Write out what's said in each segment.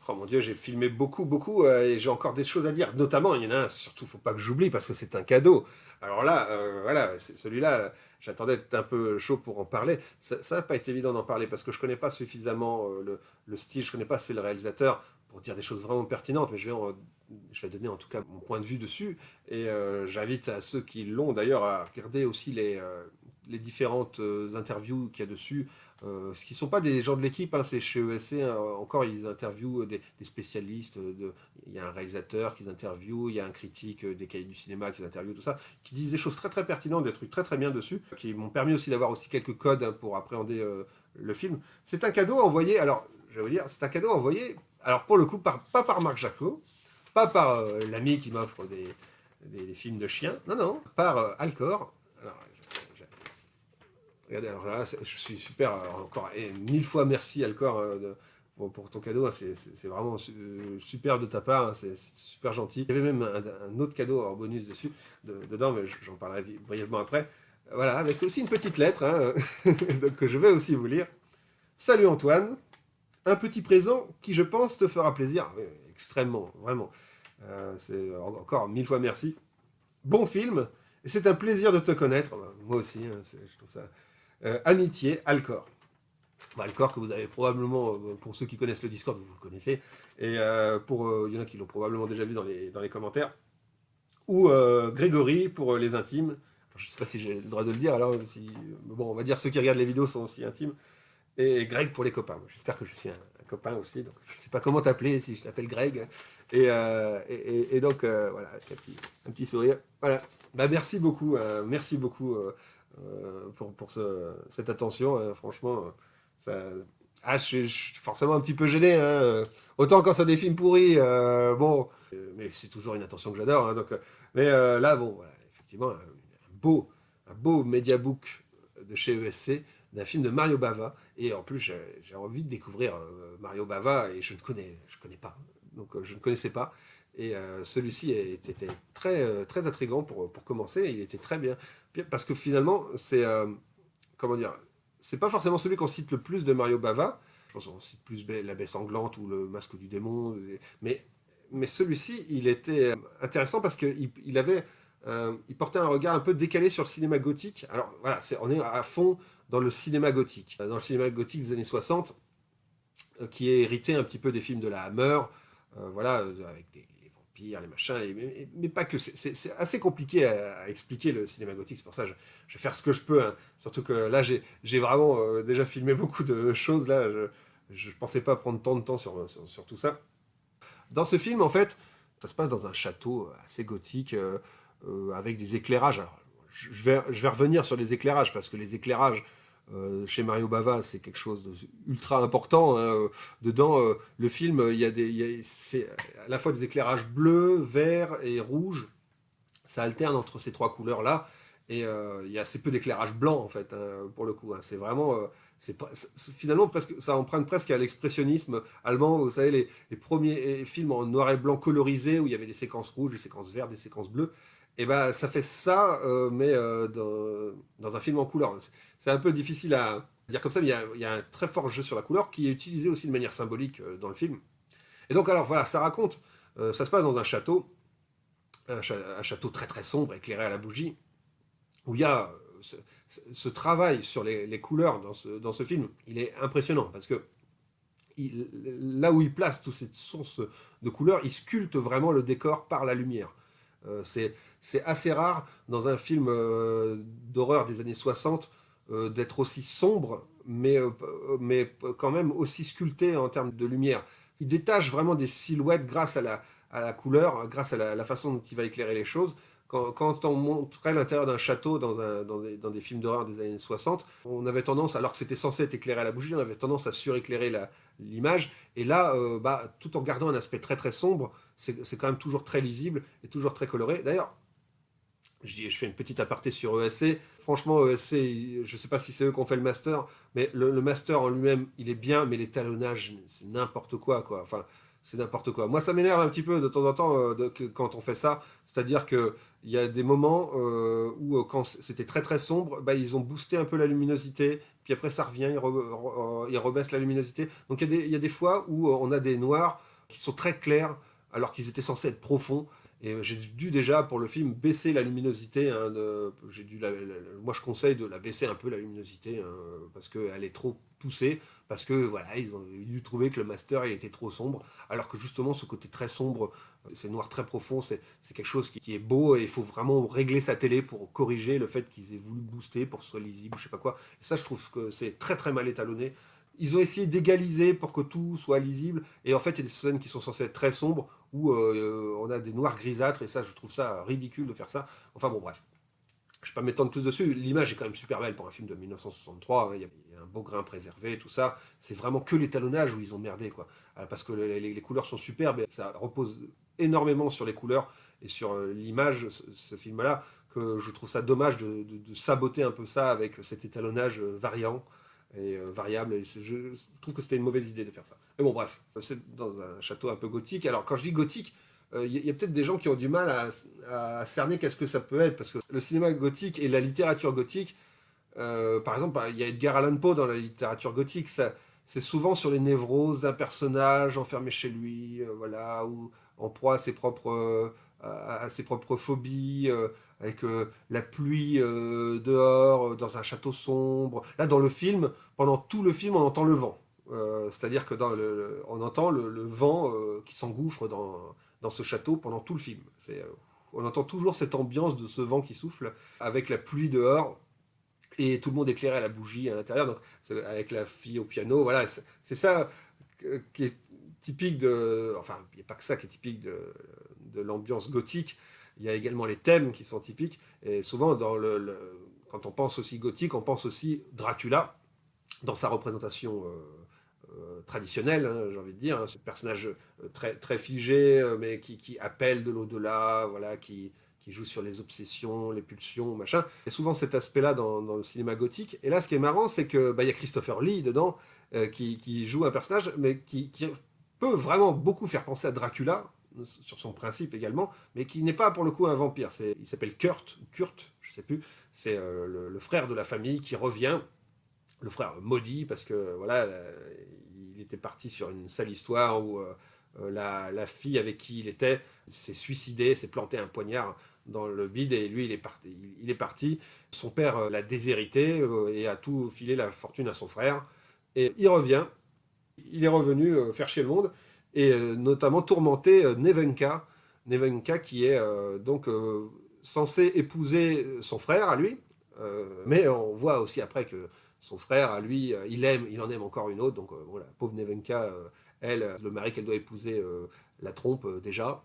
Oh mon Dieu, j'ai filmé beaucoup, et j'ai encore des choses à dire. Notamment, il y en a un, surtout, faut pas que j'oublie parce que c'est un cadeau. Alors là, voilà, celui-là, j'attendais d'être un peu chaud pour en parler. Ça n'a pas été évident d'en parler parce que je connais pas suffisamment le style, je connais pas assez le réalisateur pour dire des choses vraiment pertinentes, mais je vais donner en tout cas mon point de vue dessus. Et j'invite à ceux qui l'ont d'ailleurs à regarder aussi les différentes interviews qu'il y a dessus. Ce qui ne sont pas des gens de l'équipe, hein, c'est chez ESC, hein, encore ils interviewent des spécialistes, il y a un réalisateur qu'ils interviewent, il y a un critique des cahiers du cinéma qu'ils interviewent, tout ça, qui disent des choses très pertinentes, des trucs très bien dessus, qui m'ont permis aussi d'avoir aussi quelques codes, hein, pour appréhender le film. C'est un cadeau envoyé, alors je vais vous dire, c'est un cadeau envoyé, alors pour le coup, pas par Marc Jacquot, pas par l'ami qui m'offre des films de chiens, non, par Alcor. Alors, regardez, alors là, je suis super, encore, et 1000 fois merci Alcor, pour ton cadeau, hein, c'est vraiment super de ta part, hein, c'est super gentil. Il y avait même un autre cadeau en bonus dedans, mais j'en parlerai brièvement après. Voilà, avec aussi une petite lettre, hein, donc, que je vais aussi vous lire. Salut Antoine, un petit présent qui je pense te fera plaisir, oui, extrêmement, vraiment. C'est encore 1000 fois merci. Bon film, et c'est un plaisir de te connaître. Moi aussi, hein, je trouve ça. Amitié, Alcor. Alcor que vous avez probablement, pour ceux qui connaissent le Discord, vous le connaissez, et il y en a qui l'ont probablement déjà vu dans les commentaires, ou Grégory pour les intimes. Alors, je ne sais pas si j'ai le droit de le dire, alors bon, on va dire ceux qui regardent les vidéos sont aussi intimes, et Greg pour les copains. J'espère que je suis un copain aussi, donc je ne sais pas comment t'appeler si je t'appelle Greg. Et donc, voilà, avec un petit sourire. Voilà, bah, merci beaucoup pour cette attention, hein. Franchement, ça... je suis forcément un petit peu gêné, hein. Autant quand c'est des films pourris, bon, mais c'est toujours une attention que j'adore, hein, donc, mais là, bon, voilà, effectivement, un beau mediabook de chez ESC, d'un film de Mario Bava, et en plus, j'ai envie de découvrir Mario Bava, et je connais pas, donc je ne connaissais pas. Et celui-ci était très intriguant pour commencer. Il était très bien. Parce que finalement, comment dire, c'est pas forcément celui qu'on cite le plus de Mario Bava. Je pense qu'on cite plus La Baie Sanglante ou Le Masque du Démon. Mais celui-ci, il était intéressant parce il portait un regard un peu décalé sur le cinéma gothique. Alors voilà, on est à fond dans le cinéma gothique. Dans le cinéma gothique des années 60, qui est hérité un petit peu des films de la Hammer, voilà, avec les vampires, les machins, mais pas que. C'est assez compliqué à expliquer le cinéma gothique, c'est pour ça que je vais faire ce que je peux, hein. Surtout que là, j'ai vraiment déjà filmé beaucoup de choses, là, je pensais pas prendre tant de temps sur tout ça. Dans ce film, en fait, ça se passe dans un château assez gothique, avec des éclairages. Alors, je vais revenir sur les éclairages, parce que les éclairages, chez Mario Bava, c'est quelque chose d'ultra important, hein. Dedans, le film, c'est à la fois des éclairages bleus, verts et rouges. Ça alterne entre ces trois couleurs-là. Et il y a assez peu d'éclairage blanc, en fait, hein, pour le coup, hein. C'est vraiment... finalement, presque, ça emprunte presque à l'expressionnisme allemand. Vous savez, les premiers films en noir et blanc colorisés, où il y avait des séquences rouges, des séquences vertes, des séquences bleues. Et ben, ça fait ça, mais dans un film en couleur. C'est un peu difficile à dire comme ça, mais il y a un très fort jeu sur la couleur qui est utilisé aussi de manière symbolique dans le film. Et donc, alors voilà, ça raconte, ça se passe dans un château, un château très sombre, éclairé à la bougie, où il y a ce travail sur les couleurs dans ce film. Il est impressionnant parce que là où il place toutes ces sources de couleurs, il sculpte vraiment le décor par la lumière. C'est assez rare dans un film d'horreur des années 60 d'être aussi sombre, mais quand même aussi sculpté en termes de lumière. Il détache vraiment des silhouettes grâce à la couleur, grâce à la façon dont il va éclairer les choses. Quand on montrait l'intérieur d'un château dans des films d'horreur des années 60, on avait tendance, alors que c'était censé être éclairé à la bougie, on avait tendance à suréclairer l'image. Et là, tout en gardant un aspect très sombre, c'est quand même toujours très lisible et toujours très coloré. D'ailleurs, je fais une petite aparté sur ESC. Franchement, ESC, je ne sais pas si c'est eux qui ont fait le master, mais le master en lui-même, il est bien, mais l'étalonnage, c'est n'importe quoi. Enfin, c'est n'importe quoi. Moi, ça m'énerve un petit peu de temps en temps quand on fait ça. C'est-à-dire qu'il y a des moments où, quand c'était très sombre, bah, ils ont boosté un peu la luminosité, puis après ça revient, ils rebaissent la luminosité. Donc il y a des fois où on a des noirs qui sont très clairs, alors qu'ils étaient censés être profonds. Et j'ai dû déjà, pour le film, baisser la luminosité. Hein, moi, je conseille de la baisser un peu, la luminosité, hein, parce qu'elle est trop poussée, parce que voilà, ils ont dû trouver que le master il était trop sombre, alors que justement, ce côté très sombre, c'est noir très profond, c'est quelque chose qui est beau, et il faut vraiment régler sa télé pour corriger le fait qu'ils aient voulu booster pour que ce soit lisible, je sais pas quoi. Et ça, je trouve que c'est très très mal étalonné. Ils ont essayé d'égaliser pour que tout soit lisible, et en fait, il y a des scènes qui sont censées être très sombres, où on a des noirs grisâtres, et ça, je trouve ça ridicule de faire ça. Enfin bon, bref. Je ne vais pas m'étendre plus dessus. L'image est quand même super belle pour un film de 1963. Hein. Il y a un beau grain préservé, tout ça. C'est vraiment que l'étalonnage où ils ont merdé, quoi. Parce que les couleurs sont superbes, et ça repose énormément sur les couleurs et sur l'image, ce film-là, que je trouve ça dommage de saboter un peu ça avec cet étalonnage variant et variable. Et je trouve que c'était une mauvaise idée de faire ça. Mais bon, bref, c'est dans un château un peu gothique. Alors, quand je dis gothique, y a peut-être des gens qui ont du mal à cerner qu'est-ce que ça peut être, parce que le cinéma gothique et la littérature gothique, par exemple, il y a Edgar Allan Poe dans la littérature gothique, c'est souvent sur les névroses d'un personnage enfermé chez lui, voilà, ou en proie à ses propres phobies, avec la pluie dehors, dans un château sombre. Là, dans le film, pendant tout le film, on entend le vent. C'est-à-dire que on entend le vent qui s'engouffre dans ce château pendant tout le film. On entend toujours cette ambiance de ce vent qui souffle, avec la pluie dehors, et tout le monde éclairé à la bougie à l'intérieur, donc avec la fille au piano. Voilà, c'est ça qui est typique de... Enfin, il n'y a pas que ça qui est typique de l'ambiance gothique. Il y a également les thèmes qui sont typiques. Et souvent, quand on pense aussi gothique, on pense aussi Dracula, dans sa représentation traditionnelle, hein, j'ai envie de dire. Hein, ce personnage très, très figé, mais qui appelle de l'au-delà, voilà, qui joue sur les obsessions, les pulsions, machin. Il y a souvent cet aspect-là dans le cinéma gothique. Et là, ce qui est marrant, c'est que y a Christopher Lee dedans, qui joue un personnage, mais qui peut vraiment beaucoup faire penser à Dracula, sur son principe également, mais qui n'est pas pour le coup un vampire. Il s'appelle Kurt, je sais plus. C'est le frère de la famille qui revient, le frère maudit, parce que voilà, il était parti sur une sale histoire où la fille avec qui il était s'est suicidée, s'est planté un poignard dans le bide, et lui il est parti. Son père l'a déshérité et a tout filé la fortune à son frère, et il revient, il est revenu faire chier le monde, et notamment tourmenter Nevenka qui est donc censé épouser son frère à lui, mais on voit aussi après que son frère à lui, il en aime encore une autre, donc voilà, pauvre Nevenka, elle, le mari qu'elle doit épouser la trompe déjà.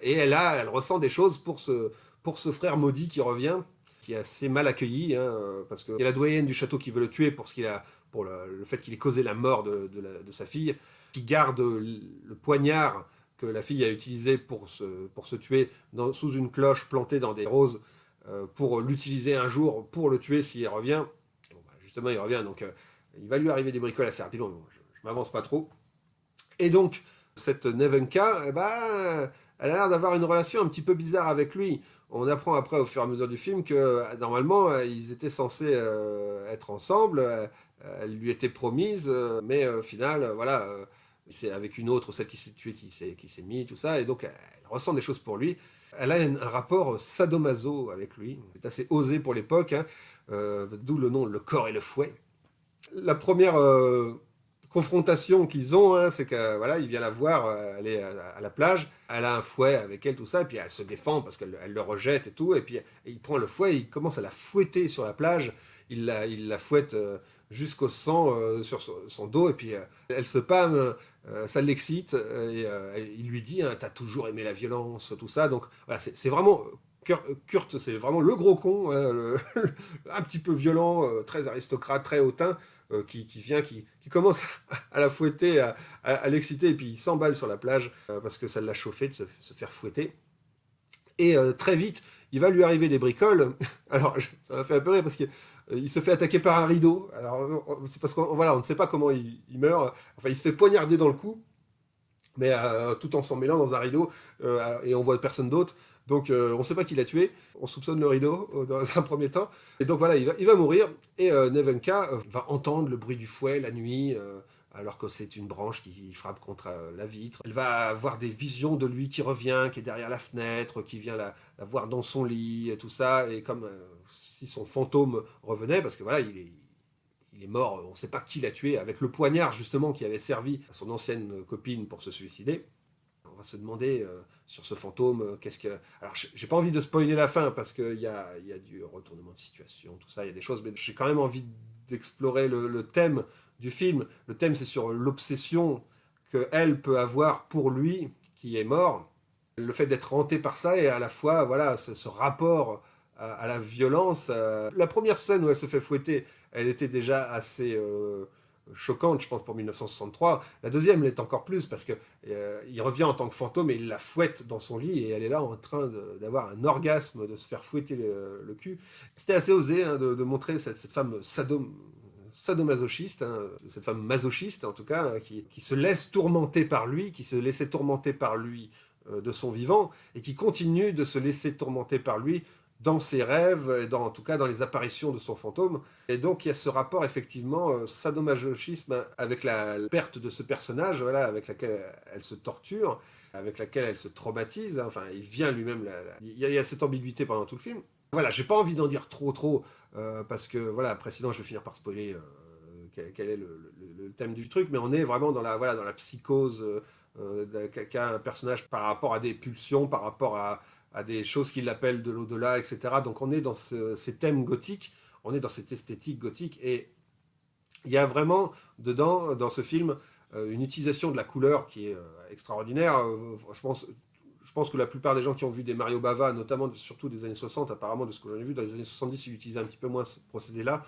Et elle ressent des choses pour ce frère maudit qui revient, qui est assez mal accueilli, hein, parce qu'il y a la doyenne du château qui veut le tuer pour le fait qu'il ait causé la mort de sa fille, qui garde le poignard que la fille a utilisé pour se tuer sous une cloche plantée dans des roses, pour l'utiliser un jour pour le tuer s'il revient. Bon, justement, il revient, donc il va lui arriver des bricoles assez rapidement, mais bon, je m'avance pas trop. Et donc, cette Nevenka, elle a l'air d'avoir une relation un petit peu bizarre avec lui. On apprend après, au fur et à mesure du film, que normalement, ils étaient censés être ensemble. Elle lui était promise, mais au final, voilà, c'est avec une autre, celle qui s'est tuée, qui s'est mise, tout ça. Et donc, elle ressent des choses pour lui. Elle a un rapport sadomaso avec lui. C'est assez osé pour l'époque, hein, d'où le nom Le corps et le fouet. La première confrontation qu'ils ont, hein, c'est que voilà, il vient la voir, elle est à la plage, elle a un fouet avec elle, tout ça, et puis elle se défend parce qu'elle le rejette et tout, et puis il prend le fouet, il commence à la fouetter sur la plage, il la fouette jusqu'au sang sur son dos, et puis elle se pâme, ça l'excite, et il lui dit, hein, t'as toujours aimé la violence, tout ça, donc voilà, c'est vraiment... Kurt, c'est vraiment le gros con, hein, un petit peu violent, très aristocrate, très hautain, qui commence à la fouetter, à l'exciter, et puis il s'emballe sur la plage parce que ça l'a chauffé de se faire fouetter. Et très vite, il va lui arriver des bricoles. Alors, ça m'a fait un peu rire parce qu'il se fait attaquer par un rideau. Alors, c'est parce qu'on voilà, on ne sait pas comment il meurt. Enfin, il se fait poignarder dans le cou, mais tout en s'en mêlant dans un rideau, et on voit personne d'autre. Donc on ne sait pas qui l'a tué, on soupçonne le rideau dans un premier temps. Et donc voilà, il va mourir, et Nevenka va entendre le bruit du fouet la nuit, alors que c'est une branche qui frappe contre la vitre. Elle va avoir des visions de lui qui revient, qui est derrière la fenêtre, qui vient la voir dans son lit, et tout ça, et comme si son fantôme revenait, parce que voilà, il est mort, on ne sait pas qui l'a tué, avec le poignard justement qui avait servi à son ancienne copine pour se suicider. On va se demander sur ce fantôme, qu'est-ce que... Alors, j'ai pas envie de spoiler la fin, parce qu'il y a du retournement de situation, tout ça, il y a des choses, mais j'ai quand même envie d'explorer le thème du film. Le thème, c'est sur l'obsession qu'elle peut avoir pour lui, qui est mort. Le fait d'être hanté par ça, et à la fois, voilà, ce rapport à la violence. La première scène où elle se fait fouetter, elle était déjà assez choquante, je pense, pour 1963. La deuxième l'est encore plus, parce que il revient en tant que fantôme et il la fouette dans son lit, et elle est là en train d'avoir un orgasme, de se faire fouetter le cul. C'était assez osé, hein, de montrer cette femme sadomasochiste, hein, cette femme masochiste en tout cas, hein, qui se laisse tourmenter par lui, qui se laissait tourmenter par lui de son vivant, et qui continue de se laisser tourmenter par lui dans ses rêves, et en tout cas dans les apparitions de son fantôme. Et donc il y a ce rapport effectivement sadomasochisme avec la perte de ce personnage, voilà, avec laquelle elle se torture, avec laquelle elle se traumatise, hein. Enfin, il vient lui-même, il y a cette ambiguïté pendant tout le film. Voilà, j'ai pas envie d'en dire trop, parce que voilà, après sinon je vais finir par spoiler quel est le thème du truc, mais on est vraiment dans voilà, dans la psychose qu'a un personnage par rapport à des pulsions, par rapport à des choses qui l'appellent de l'au-delà, etc. Donc on est dans ces thèmes gothiques, on est dans cette esthétique gothique, et il y a vraiment dedans, dans ce film, une utilisation de la couleur qui est extraordinaire. Je pense que la plupart des gens qui ont vu des Mario Bava, notamment surtout des années 60, apparemment de ce que j'en ai vu, dans les années 70, ils utilisaient un petit peu moins ce procédé-là,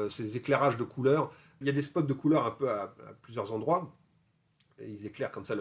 ces éclairages de couleurs. Il y a des spots de couleurs un peu à plusieurs endroits, et ils éclairent comme ça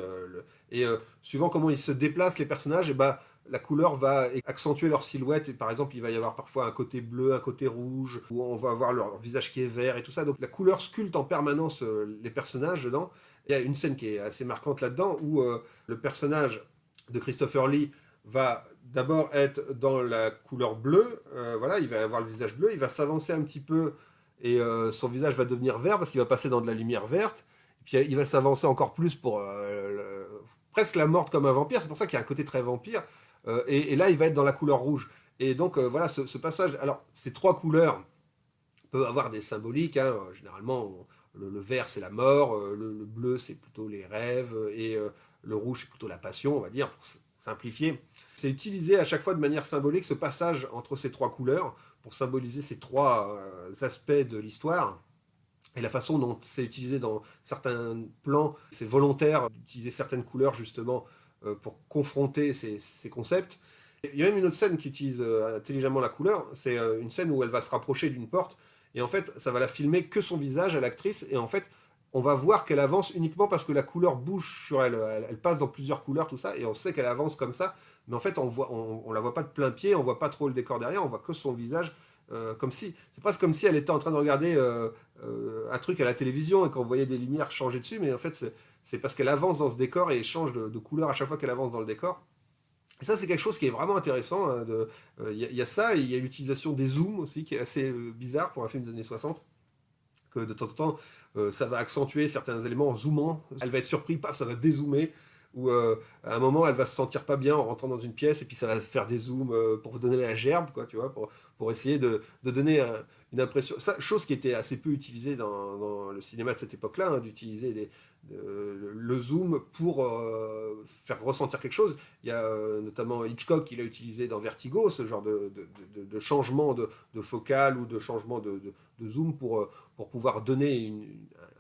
et suivant comment ils se déplacent les personnages, et bah, la couleur va accentuer leur silhouette, et par exemple il va y avoir parfois un côté bleu, un côté rouge, où on va avoir leur visage qui est vert et tout ça, donc la couleur sculpte en permanence les personnages dedans. Il y a une scène qui est assez marquante là-dedans, où le personnage de Christopher Lee va d'abord être dans la couleur bleue, voilà, il va avoir le visage bleu, il va s'avancer un petit peu, et son visage va devenir vert parce qu'il va passer dans de la lumière verte. Puis il va s'avancer encore plus pour presque la mordre comme un vampire. C'est pour ça qu'il y a un côté très vampire. Et là, il va être dans la couleur rouge. Et donc, voilà, ce passage. Alors, ces trois couleurs peuvent avoir des symboliques, hein. Généralement, le vert, c'est la mort. Le bleu, c'est plutôt les rêves. Et le rouge, c'est plutôt la passion, on va dire, pour simplifier. C'est utilisé à chaque fois de manière symbolique, ce passage entre ces trois couleurs, pour symboliser ces trois aspects de l'histoire. Et la façon dont c'est utilisé dans certains plans, c'est volontaire d'utiliser certaines couleurs justement pour confronter ces concepts. Et il y a même une autre scène qui utilise intelligemment la couleur, c'est une scène où elle va se rapprocher d'une porte, et en fait ça va la filmer que son visage à l'actrice, et en fait on va voir qu'elle avance uniquement parce que la couleur bouge sur elle, elle passe dans plusieurs couleurs, tout ça, et on sait qu'elle avance comme ça, mais en fait on la voit pas de plein pied, on voit pas trop le décor derrière, on voit que son visage. C'est presque comme si elle était en train de regarder un truc à la télévision et qu'on voyait des lumières changer dessus, mais en fait c'est parce qu'elle avance dans ce décor et change de couleur à chaque fois qu'elle avance dans le décor. Et ça, c'est quelque chose qui est vraiment intéressant, hein. Y a ça, et il y a l'utilisation des zooms aussi, qui est assez bizarre pour un film des années 60, que de temps en temps, ça va accentuer certains éléments en zoomant. Elle va être surprise, paf, ça va dézoomer. Ou à un moment, elle va se sentir pas bien en rentrant dans une pièce, et puis ça va faire des zooms pour donner la gerbe, quoi, tu vois, pour essayer de donner une impression. Ça, chose qui était assez peu utilisée dans le cinéma de cette époque-là, hein, d'utiliser le zoom pour faire ressentir quelque chose. Il y a notamment Hitchcock qui l'a utilisé dans Vertigo, ce genre de changement de focale ou de changement de zoom pour pouvoir donner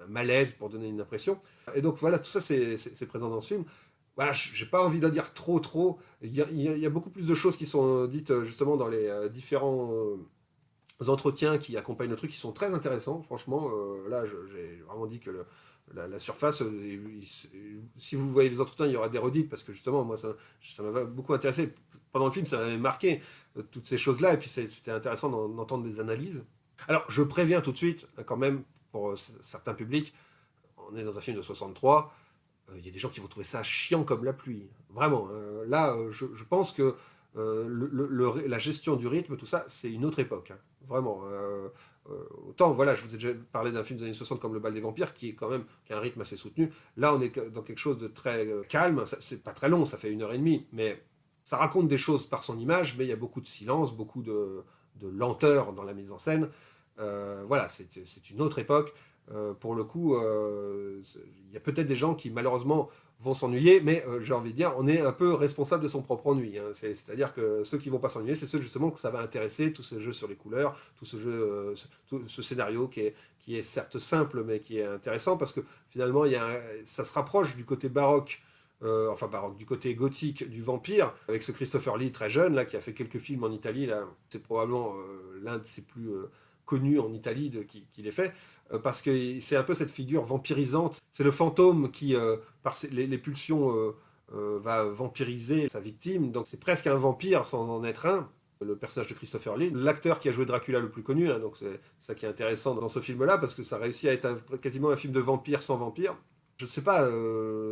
un malaise, pour donner une impression. Et donc voilà, tout ça c'est présent dans ce film. Voilà, j'ai pas envie d'en dire trop. Il y a beaucoup plus de choses qui sont dites justement dans les différents entretiens qui accompagnent le truc, qui sont très intéressants. Franchement, là, j'ai vraiment dit que la surface, si vous voyez les entretiens, il y aura des redites, parce que justement, moi, ça m'a beaucoup intéressé. Pendant le film, ça m'avait marqué, toutes ces choses-là, et puis c'était intéressant d'entendre des analyses. Alors, je préviens tout de suite, quand même, pour certains publics, on est dans un film de 63, il y a des gens qui vont trouver ça chiant comme la pluie. Vraiment. Là, je pense que la gestion du rythme, tout ça, c'est une autre époque, hein. Vraiment. autant, voilà, je vous ai déjà parlé d'un film des années 60 comme Le Bal des Vampires, qui a un rythme assez soutenu. Là, on est dans quelque chose de très calme. C'est pas très long, ça fait 1 heure et demie, mais ça raconte des choses par son image, mais il y a beaucoup de silence, beaucoup de lenteur dans la mise en scène. Voilà, c'est une autre époque. Pour le coup, il y a peut-être des gens qui, malheureusement, vont s'ennuyer, mais j'ai envie de dire, on est un peu responsable de son propre ennui. Hein. C'est-à-dire que ceux qui vont pas s'ennuyer, c'est ceux justement que ça va intéresser, tout ce jeu sur les couleurs, tout ce jeu, tout ce scénario qui est certes simple, mais qui est intéressant, parce que finalement, ça se rapproche du côté baroque, enfin baroque, du côté gothique du vampire, avec ce Christopher Lee très jeune, là, qui a fait quelques films en Italie. Là, c'est probablement l'un de ses plus connus en Italie qu'il ait fait. Parce que c'est un peu cette figure vampirisante. C'est le fantôme qui, par les pulsions, va vampiriser sa victime. Donc c'est presque un vampire sans en être un. Le personnage de Christopher Lee, l'acteur qui a joué Dracula le plus connu, hein, donc c'est ça qui est intéressant dans ce film-là, parce que ça réussit à être quasiment un film de vampire sans vampire. Je ne sais pas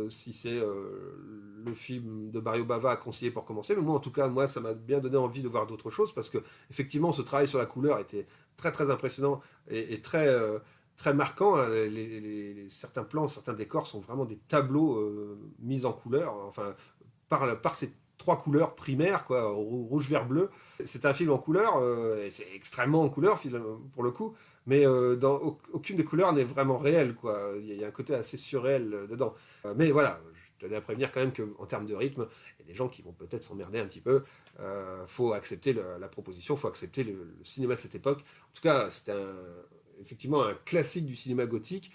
si c'est le film de Mario Bava à conseiller pour commencer, mais moi, en tout cas, ça m'a bien donné envie de voir d'autres choses, parce que effectivement, ce travail sur la couleur était très très impressionnant et très marquant. Hein. Certains plans, certains décors sont vraiment des tableaux mis en couleur, enfin, par ces 3 couleurs primaires, quoi, rouge, vert, bleu. C'est un film en couleur, et c'est extrêmement en couleur, pour le coup, mais aucune des couleurs n'est vraiment réelle, quoi. Il y a un côté assez surréel dedans. Mais voilà, je tenais à prévenir quand même qu'en termes de rythme, il y a des gens qui vont peut-être s'emmerder un petit peu. Faut accepter la proposition, faut accepter le cinéma de cette époque. En tout cas, c'était effectivement un classique du cinéma gothique.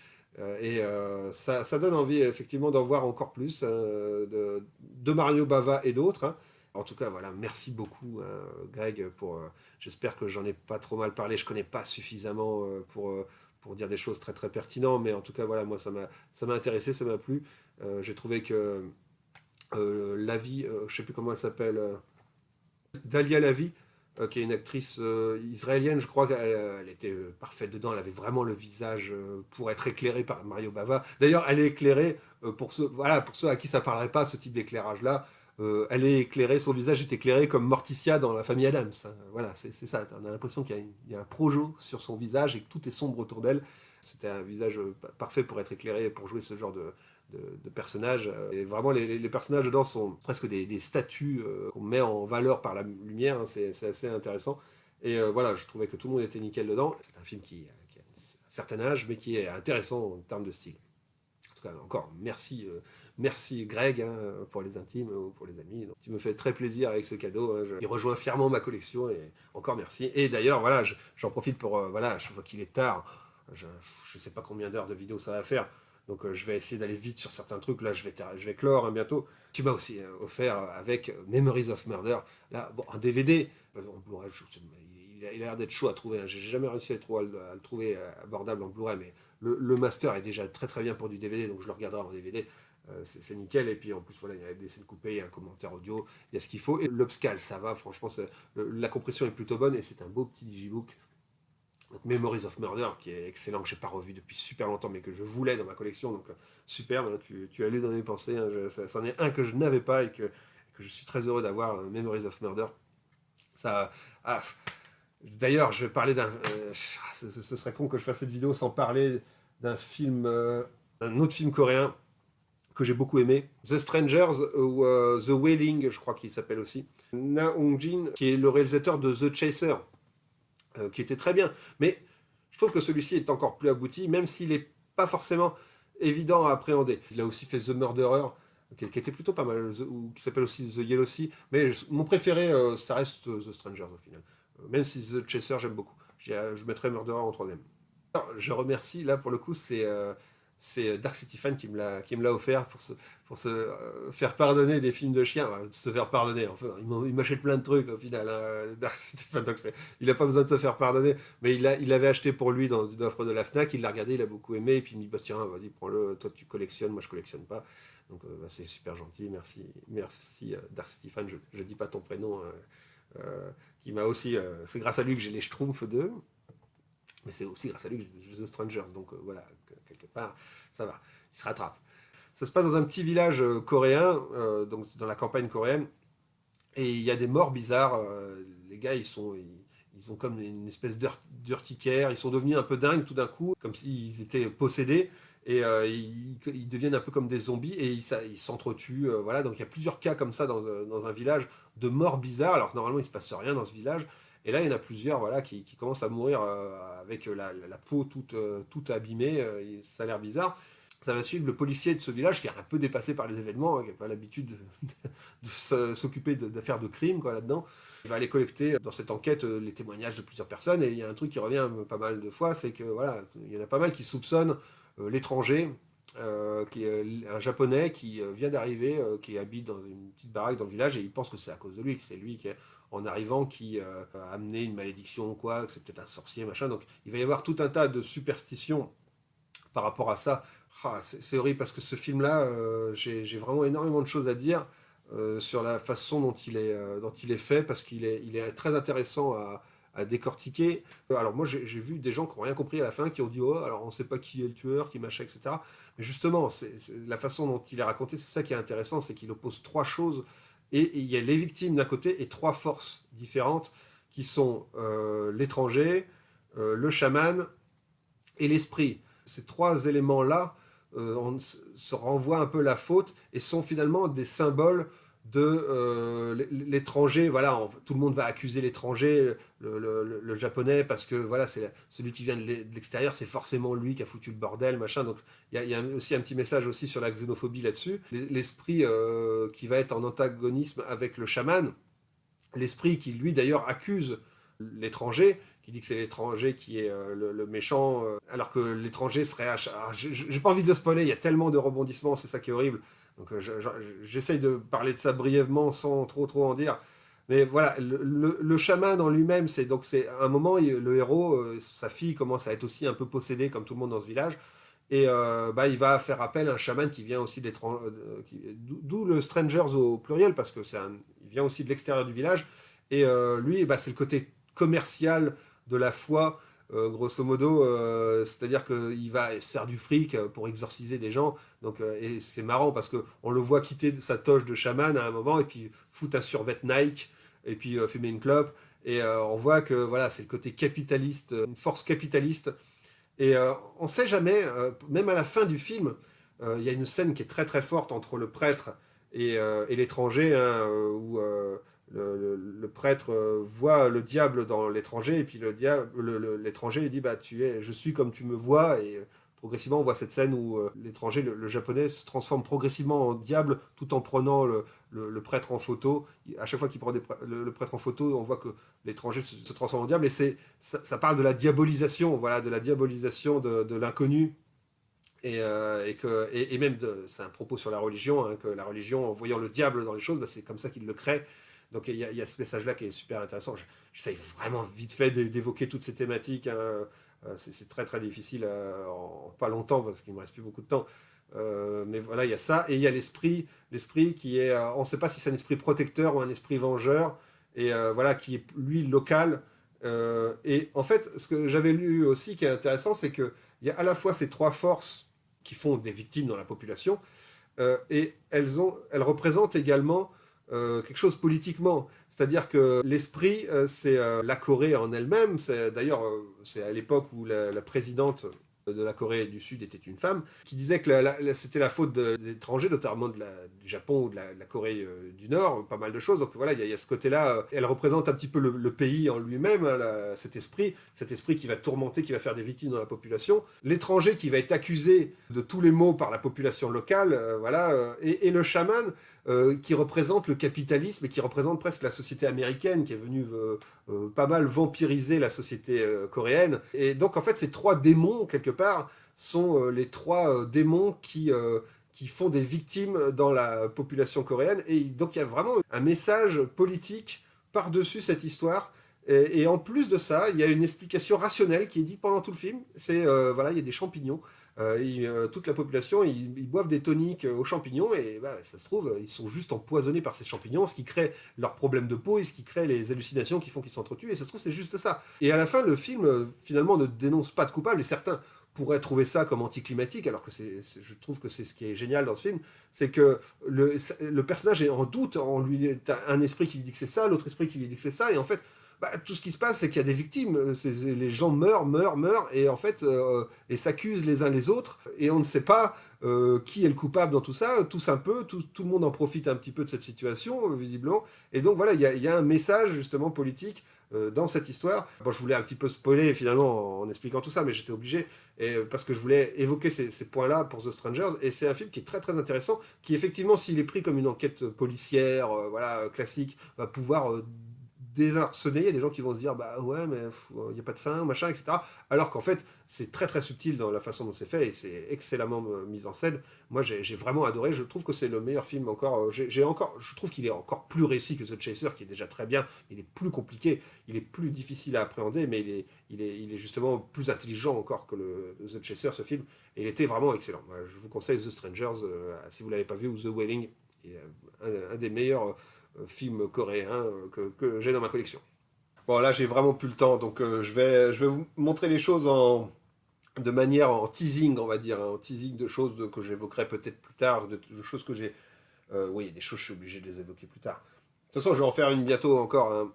Ça donne envie effectivement d'en voir encore plus de Mario Bava et d'autres. Hein. En tout cas, voilà, merci beaucoup, hein, Greg, j'espère que j'en ai pas trop mal parlé. Je connais pas suffisamment pour dire des choses très très pertinentes, mais en tout cas, voilà, moi ça m'a intéressé, ça m'a plu. J'ai trouvé que Lavi, je sais plus comment elle s'appelle, Dalia Lavi, qui est une actrice israélienne, je crois qu'elle était parfaite dedans, elle avait vraiment le visage pour être éclairée par Mario Bava. D'ailleurs, elle est éclairée, pour ceux à qui ça ne parlerait pas, ce type d'éclairage-là, elle est éclairée, son visage est éclairé comme Morticia dans La Famille Adams. Hein. Voilà, c'est ça, on a l'impression qu'il y a un projo sur son visage et que tout est sombre autour d'elle. C'était un visage parfait pour être éclairé, pour jouer ce genre de personnages. Et vraiment, les personnages dedans sont presque des statues qu'on met en valeur par la lumière. Hein. C'est assez intéressant. Et voilà, je trouvais que tout le monde était nickel dedans. C'est un film qui a un certain âge, mais qui est intéressant en termes de style. En tout cas, encore merci, merci Greg, hein, pour les intimes ou pour les amis. Donc, tu me fais très plaisir avec ce cadeau. Hein. Il rejoint fièrement ma collection et encore merci. Et d'ailleurs, voilà, j'en profite pour, voilà, je vois qu'il est tard. Je ne sais pas combien d'heures de vidéo ça va faire. Donc je vais essayer d'aller vite sur certains trucs. Là, je vais clore hein, bientôt. Tu m'as aussi offert avec Memories of Murder. Là, bon, un DVD. En Blu-ray, il a l'air d'être chaud à trouver. Hein. J'ai jamais réussi à le trouver abordable en Blu-ray, mais le master est déjà très très bien pour du DVD, donc je le regarderai en DVD. C'est nickel. Et puis en plus, voilà, il y a des scènes coupées, il y a un commentaire audio, il y a ce qu'il faut. Et l'upscale, ça va. Franchement, la compression est plutôt bonne et c'est un beau petit digibook. Donc Memories of Murder, qui est excellent, que je n'ai pas revu depuis super longtemps, mais que je voulais dans ma collection. Donc superbe, hein, tu as lu dans mes pensées. Hein, c'en est un que je n'avais pas et que je suis très heureux d'avoir, Memories of Murder. Ça, d'ailleurs, je vais parler d'un... ce serait con que je fasse cette vidéo sans parler d'un film, d'un autre film coréen que j'ai beaucoup aimé, The Strangers ou The Wailing, je crois qu'il s'appelle aussi. Na Hong-jin, qui est le réalisateur de The Chaser, qui était très bien. Mais je trouve que celui-ci est encore plus abouti, même s'il n'est pas forcément évident à appréhender. Il a aussi fait The Murderer, qui était plutôt pas mal, ou qui s'appelle aussi The Yellow Sea. Mais mon préféré, ça reste The Strangers au final. Même si The Chaser, j'aime beaucoup. Je mettrais Murderer en troisième. Alors, je remercie, là pour le coup, c'est Dark City Fan qui me l'a offert pour se faire pardonner des films de chiens, se faire pardonner. Enfin, il m'achète plein de trucs au final, hein, Dark City Fan, donc il n'a pas besoin de se faire pardonner, mais il l'avait acheté pour lui dans une offre de la Fnac, il l'a regardé, il a beaucoup aimé, et puis il me dit bah, tiens, vas-y, prends-le, toi tu collectionnes, moi je collectionne pas. Donc c'est super gentil, merci Dark City Fan, je dis pas ton prénom, qui m'a aussi, c'est grâce à lui que j'ai les Schtroumpfs 2. Mais c'est aussi grâce à lui que j'ai The Strangers. Donc voilà, quelque part, ça va. Il se rattrape. Ça se passe dans un petit village coréen, donc dans la campagne coréenne. Et il y a des morts bizarres. Les gars, ils ils ont comme une espèce d'urticaire, ils sont devenus un peu dingues tout d'un coup, comme s'ils étaient possédés, et ils deviennent un peu comme des zombies, et ils s'entretuent, voilà, donc il y a plusieurs cas comme ça dans un village, de morts bizarres, alors que normalement il se passe rien dans ce village, et là il y en a plusieurs, voilà, qui commencent à mourir avec la peau toute abîmée, ça a l'air bizarre. Ça va suivre le policier de ce village qui est un peu dépassé par les événements, qui n'a pas l'habitude de s'occuper d'affaires de crime quoi, là-dedans. Il va aller collecter dans cette enquête les témoignages de plusieurs personnes, et il y a un truc qui revient pas mal de fois, c'est que voilà, il y en a pas mal qui soupçonnent l'étranger, qui est un japonais qui vient d'arriver, qui habite dans une petite baraque dans le village, et il pense que c'est à cause de lui, que c'est lui qui est en arrivant qui a amené une malédiction ou quoi, que c'est peut-être un sorcier, machin. Donc il va y avoir tout un tas de superstitions par rapport à ça. Ah, c'est horrible parce que ce film-là, j'ai vraiment énormément de choses à dire sur la façon dont il est fait, parce il est très intéressant à décortiquer. Alors moi, j'ai vu des gens qui n'ont rien compris à la fin, qui ont dit « Oh, alors on ne sait pas qui est le tueur, qui machin, etc. » Mais justement, la façon dont il est raconté, c'est ça qui est intéressant, c'est qu'il oppose trois choses, et il y a les victimes d'un côté et trois forces différentes, qui sont l'étranger, le chaman et l'esprit. Ces trois éléments-là on se renvoie un peu la faute et sont finalement des symboles de l'étranger. Voilà, tout le monde va accuser l'étranger, le japonais, parce que voilà, c'est celui qui vient de l'extérieur, c'est forcément lui qui a foutu le bordel, machin. Donc il y a aussi un petit message aussi sur la xénophobie là-dessus. L'esprit qui va être en antagonisme avec le chaman, l'esprit qui lui d'ailleurs accuse l'étranger, qui dit que c'est l'étranger qui est le méchant, alors que l'étranger serait... J'ai pas envie de spoiler, il y a tellement de rebondissements, c'est ça qui est horrible. Donc j'essaye de parler de ça brièvement sans trop en dire. Mais voilà, le chaman en lui-même, c'est un moment, le héros, sa fille commence à être aussi un peu possédée comme tout le monde dans ce village. Et il va faire appel à un chaman qui vient aussi d'étranger, d'où le strangers au pluriel, parce que il vient aussi de l'extérieur du village. Et lui, c'est le côté commercial de la foi, grosso modo, c'est-à-dire qu'il va se faire du fric pour exorciser des gens. Donc, et c'est marrant parce qu'on le voit quitter sa toge de chaman à un moment, et puis foutre un survêt Nike, et puis fumer une clope. Et on voit que voilà, c'est le côté capitaliste, une force capitaliste. Et on ne sait jamais, même à la fin du film, il y a une scène qui est très très forte entre le prêtre et l'étranger, hein, où le prêtre voit le diable dans l'étranger, et puis l'étranger lui dit bah, je suis comme tu me vois, et progressivement on voit cette scène où l'étranger, le japonais, se transforme progressivement en diable tout en prenant le prêtre en photo. À chaque fois qu'il prend le prêtre en photo, on voit que l'étranger se transforme en diable, et ça parle de la diabolisation, voilà, de la diabolisation de l'inconnu. Et même, c'est un propos sur la religion, hein, que la religion, en voyant le diable dans les choses, c'est comme ça qu'il le crée. Donc il y a ce message-là qui est super intéressant. J'essaye vraiment vite fait d'évoquer toutes ces thématiques, hein. C'est très très difficile en pas longtemps, parce qu'il ne me reste plus beaucoup de temps. Mais voilà, il y a ça, et il y a l'esprit qui est, on ne sait pas si c'est un esprit protecteur ou un esprit vengeur, et voilà, qui est lui local. Et en fait, ce que j'avais lu aussi qui est intéressant, c'est qu'il y a à la fois ces trois forces qui font des victimes dans la population, et elles représentent également quelque chose politiquement. C'est-à-dire que l'esprit, c'est la Corée en elle-même. D'ailleurs, c'est à l'époque où la présidente de la Corée du Sud était une femme, qui disait que c'était la faute des étrangers, notamment du Japon ou de la Corée du Nord, pas mal de choses. Donc voilà, il y a ce côté-là. Elle représente un petit peu le pays en lui-même, hein, cet esprit qui va tourmenter, qui va faire des victimes dans la population. L'étranger qui va être accusé de tous les maux par la population locale, voilà, et le chaman qui représente le capitalisme, et qui représente presque la société américaine, qui est venue pas mal vampiriser la société coréenne. Et donc en fait, ces trois démons, quelque part, sont les trois démons qui font des victimes dans la population coréenne. Et donc il y a vraiment un message politique par-dessus cette histoire. Et en plus de ça, il y a une explication rationnelle qui est dite pendant tout le film. C'est, voilà, il y a des champignons. Toute la population, ils boivent des toniques aux champignons, et ça se trouve, ils sont juste empoisonnés par ces champignons, ce qui crée leurs problèmes de peau, et ce qui crée les hallucinations qui font qu'ils s'entretuent, et ça se trouve, c'est juste ça. Et à la fin, le film, finalement, ne dénonce pas de coupable, et certains pourraient trouver ça comme anticlimatique, alors que je trouve que c'est ce qui est génial dans ce film, c'est que le personnage est en doute, t'as un esprit qui lui dit que c'est ça, l'autre esprit qui lui dit que c'est ça, et en fait, tout ce qui se passe, c'est qu'il y a des victimes. Les gens meurent, et en fait, et s'accusent les uns les autres, et on ne sait pas qui est le coupable dans tout ça. Tous un peu, tout le monde en profite un petit peu de cette situation, visiblement. Et donc voilà, il y a un message justement politique dans cette histoire. Bon, je voulais un petit peu spoiler finalement en expliquant tout ça, mais j'étais obligé, parce que je voulais évoquer ces points-là pour The Strangers, et c'est un film qui est très très intéressant, qui effectivement, s'il est pris comme une enquête policière, voilà, classique, va pouvoir désarçonner. Il y a des gens qui vont se dire, bah ouais, mais il n'y a pas de fin, machin, etc. Alors qu'en fait, c'est très très subtil dans la façon dont c'est fait, et c'est excellemment mis en scène. Moi, j'ai vraiment adoré. Je trouve que c'est le meilleur film encore. Je trouve qu'il est encore plus réussi que The Chaser, qui est déjà très bien. Il est plus compliqué, il est plus difficile à appréhender, mais il est justement plus intelligent encore que The Chaser, ce film. Et il était vraiment excellent. Moi, je vous conseille The Strangers, si vous ne l'avez pas vu, ou The Wailing, qui est un des meilleurs films coréens que j'ai dans ma collection. Bon, là, j'ai vraiment plus le temps, donc je vais vous montrer les choses de manière en teasing, on va dire, en teasing de choses que j'évoquerai peut-être plus tard, de choses que j'ai... oui, il y a des choses, je suis obligé de les évoquer plus tard. De toute façon, je vais en faire une bientôt encore, hein,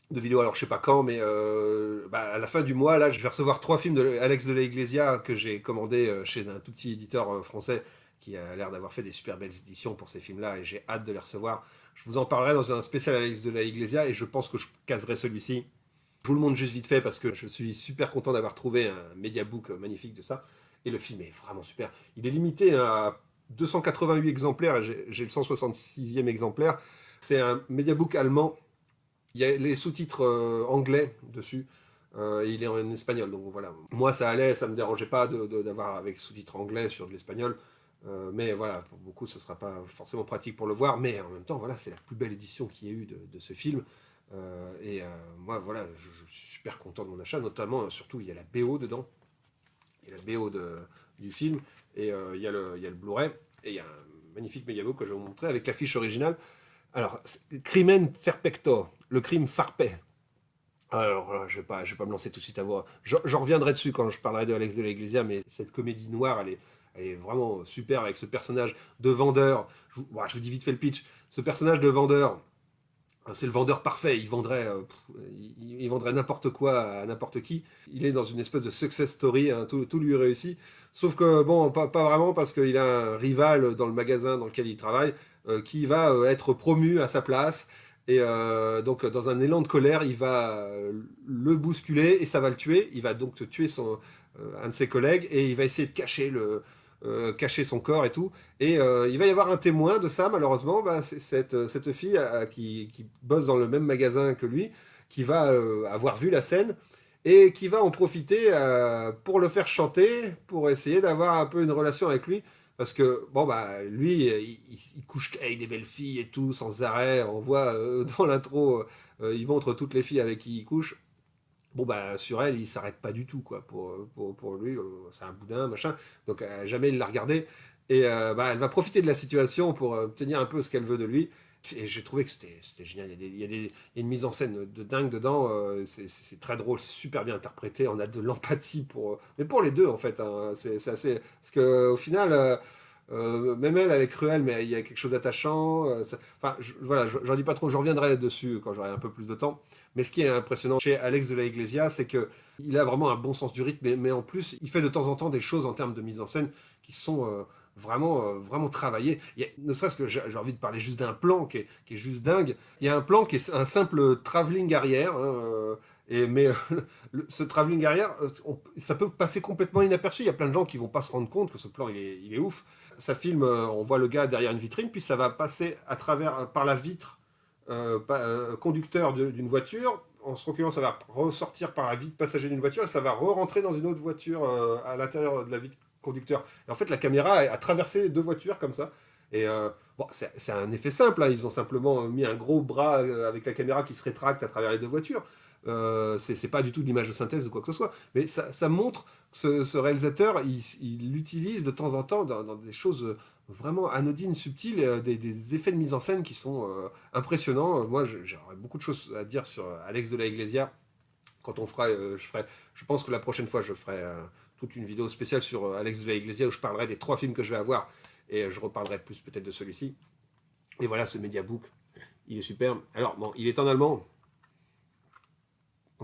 de vidéo, alors je sais pas quand, mais à la fin du mois, là, je vais recevoir 3 films de Alex de la Iglesia que j'ai commandé chez un tout petit éditeur français qui a l'air d'avoir fait des super belles éditions pour ces films-là, et j'ai hâte de les recevoir. Je vous en parlerai dans un spécial Alex de la Iglesia, et je pense que je caserai celui-ci. Je vous le montre juste vite fait parce que je suis super content d'avoir trouvé un mediabook magnifique de ça, et le film est vraiment super. Il est limité à 288 exemplaires, et j'ai le 166e exemplaire. C'est un mediabook allemand. Il y a les sous-titres anglais dessus. Et il est en espagnol, donc voilà. Moi, ça allait, ça me dérangeait pas d'avoir avec sous-titres anglais sur de l'espagnol. Mais voilà, pour beaucoup, ce sera pas forcément pratique pour le voir. Mais en même temps, voilà, c'est la plus belle édition qu'il y ait eu de ce film. Moi, voilà, je suis super content de mon achat. Notamment, surtout, il y a la BO dedans. Il y a la BO du film. Et il y a le Blu-ray. Et il y a un magnifique mediabook que je vais vous montrer avec l'affiche originale. Alors, Crimen Perfecto, le crime parfait. Alors, je vais pas me lancer tout de suite à voir. J'en reviendrai dessus quand je parlerai de Alex de la Iglesia, mais cette comédie noire, elle est vraiment super avec ce personnage de vendeur. Je vous dis vite fait le pitch. Ce personnage de vendeur, c'est le vendeur parfait. Il vendrait n'importe quoi à n'importe qui. Il est dans une espèce de success story, hein, tout lui réussit. Sauf que, bon, pas vraiment, parce qu'il a un rival dans le magasin dans lequel il travaille qui va être promu à sa place. Et donc, dans un élan de colère, il va le bousculer et ça va le tuer. Il va donc tuer un de ses collègues, et il va essayer de cacher son corps et tout. Et il va y avoir un témoin de ça, malheureusement. C'est cette fille qui bosse dans le même magasin que lui, qui va avoir vu la scène et qui va en profiter pour le faire chanter, pour essayer d'avoir un peu une relation avec lui. Parce que, bon, lui, il couche avec des belles filles et tout, sans arrêt. On voit dans l'intro, il montre toutes les filles avec qui il couche. Bon, sur elle, il s'arrête pas du tout, quoi. Pour lui, c'est un boudin, machin. Donc, jamais il l'a regardé. Et elle va profiter de la situation pour obtenir un peu ce qu'elle veut de lui. Et j'ai trouvé que c'était génial. Il y a une mise en scène de dingue dedans. C'est très drôle, c'est super bien interprété. On a de l'empathie mais pour les deux, en fait, hein. C'est assez. Parce qu'au final. Même elle est cruelle, mais il y a quelque chose d'attachant. Enfin, voilà, j'en dis pas trop, je reviendrai dessus quand j'aurai un peu plus de temps. Mais ce qui est impressionnant chez Alex de la Iglesia, c'est que il a vraiment un bon sens du rythme, mais en plus, il fait de temps en temps des choses en termes de mise en scène qui sont vraiment travaillées. Ne serait-ce que j'ai envie de parler juste d'un plan qui est juste dingue. Il y a un plan qui est un simple travelling arrière, hein, mais ce travelling arrière, ça peut passer complètement inaperçu. Il y a plein de gens qui vont pas se rendre compte que ce plan, il est ouf. Ça filme, on voit le gars derrière une vitrine, puis ça va passer par la vitre conducteur d'une voiture. En ce reculant, ça va ressortir par la vitre passager d'une voiture, et ça va re-rentrer dans une autre voiture à l'intérieur de la vitre conducteur. Et en fait, la caméra a traversé les deux voitures comme ça. Et bon, c'est un effet simple, hein. Ils ont simplement mis un gros bras avec la caméra qui se rétracte à travers les deux voitures. C'est pas du tout de l'image de synthèse ou quoi que ce soit, mais ça montre que ce réalisateur, il l'utilise de temps en temps dans des choses vraiment anodines, subtiles, des effets de mise en scène qui sont impressionnants. Moi, j'aurais beaucoup de choses à dire sur Alex de la Iglesia. Quand on fera, je pense que la prochaine fois, je ferai toute une vidéo spéciale sur Alex de la Iglesia où je parlerai des 3 films que je vais avoir, et je reparlerai plus peut-être de celui-ci. Et voilà, ce mediabook, il est superbe. Alors, bon, il est en allemand.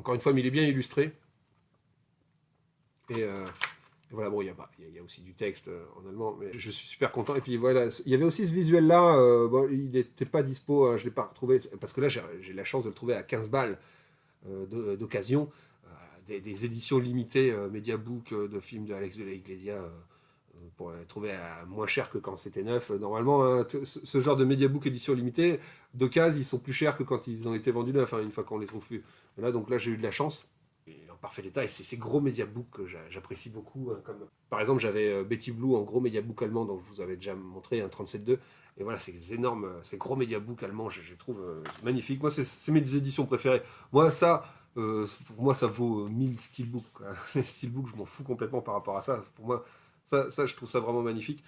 encore une fois, mais il est bien illustré. Et voilà, bon, il y a aussi du texte en allemand, mais je suis super content. Et puis voilà, il y avait aussi ce visuel-là, bon, il n'était pas dispo, je ne l'ai pas retrouvé, parce que là, j'ai la chance de le trouver à 15 balles d'occasion. Des éditions limitées Mediabook de films de Alex de la Iglesia pour les trouver à moins cher que quand c'était neuf. Normalement, hein, ce genre de Mediabook édition limitée, d'occasion, ils sont plus chers que quand ils ont été vendus neufs, hein, une fois qu'on les trouve plus. Donc là, j'ai eu de la chance. Il est en parfait état, et c'est ces gros Mediabook que j'apprécie beaucoup. Hein, comme... Par exemple, j'avais Betty Blue en gros Mediabook allemand, dont je vous avais déjà montré un 37.2. Et voilà, ces énormes, ces gros Mediabook allemands, je les trouve magnifiques. Moi, c'est mes éditions préférées. Moi, ça, pour moi, ça vaut 1000 steelbooks. Les steelbooks, je m'en fous complètement par rapport à ça. Pour moi, ça, je trouve ça vraiment magnifique.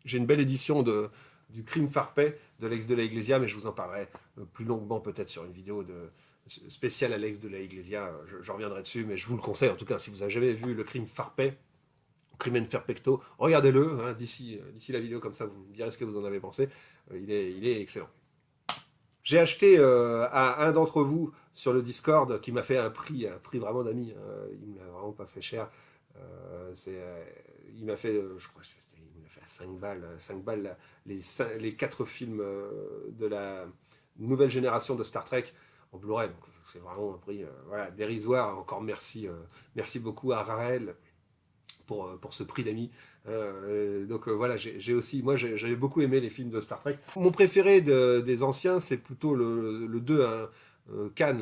J'ai une belle édition du Crime Farpet de Alex de la Iglesia, mais je vous en parlerai plus longuement peut-être sur une vidéo spéciale Alex de la Iglesia. Je reviendrai dessus, mais je vous le conseille en tout cas. Si vous n'avez jamais vu le Crime Farpet, Crimen Perfecto, regardez-le hein, d'ici la vidéo, comme ça vous me direz ce que vous en avez pensé. Il est excellent. J'ai acheté à un d'entre vous sur le Discord qui m'a fait un prix vraiment d'ami. Il ne me l'a vraiment pas fait cher. Il m'a fait, je crois que il m'a fait à 5 balles les 4 films de la nouvelle génération de Star Trek en Blu-ray. Donc c'est vraiment un prix voilà, dérisoire. Encore merci beaucoup à Raël pour ce prix d'ami. Donc voilà, j'ai aussi, moi j'avais beaucoup aimé les films de Star Trek. Mon préféré des anciens, c'est plutôt le 2, hein, Khan,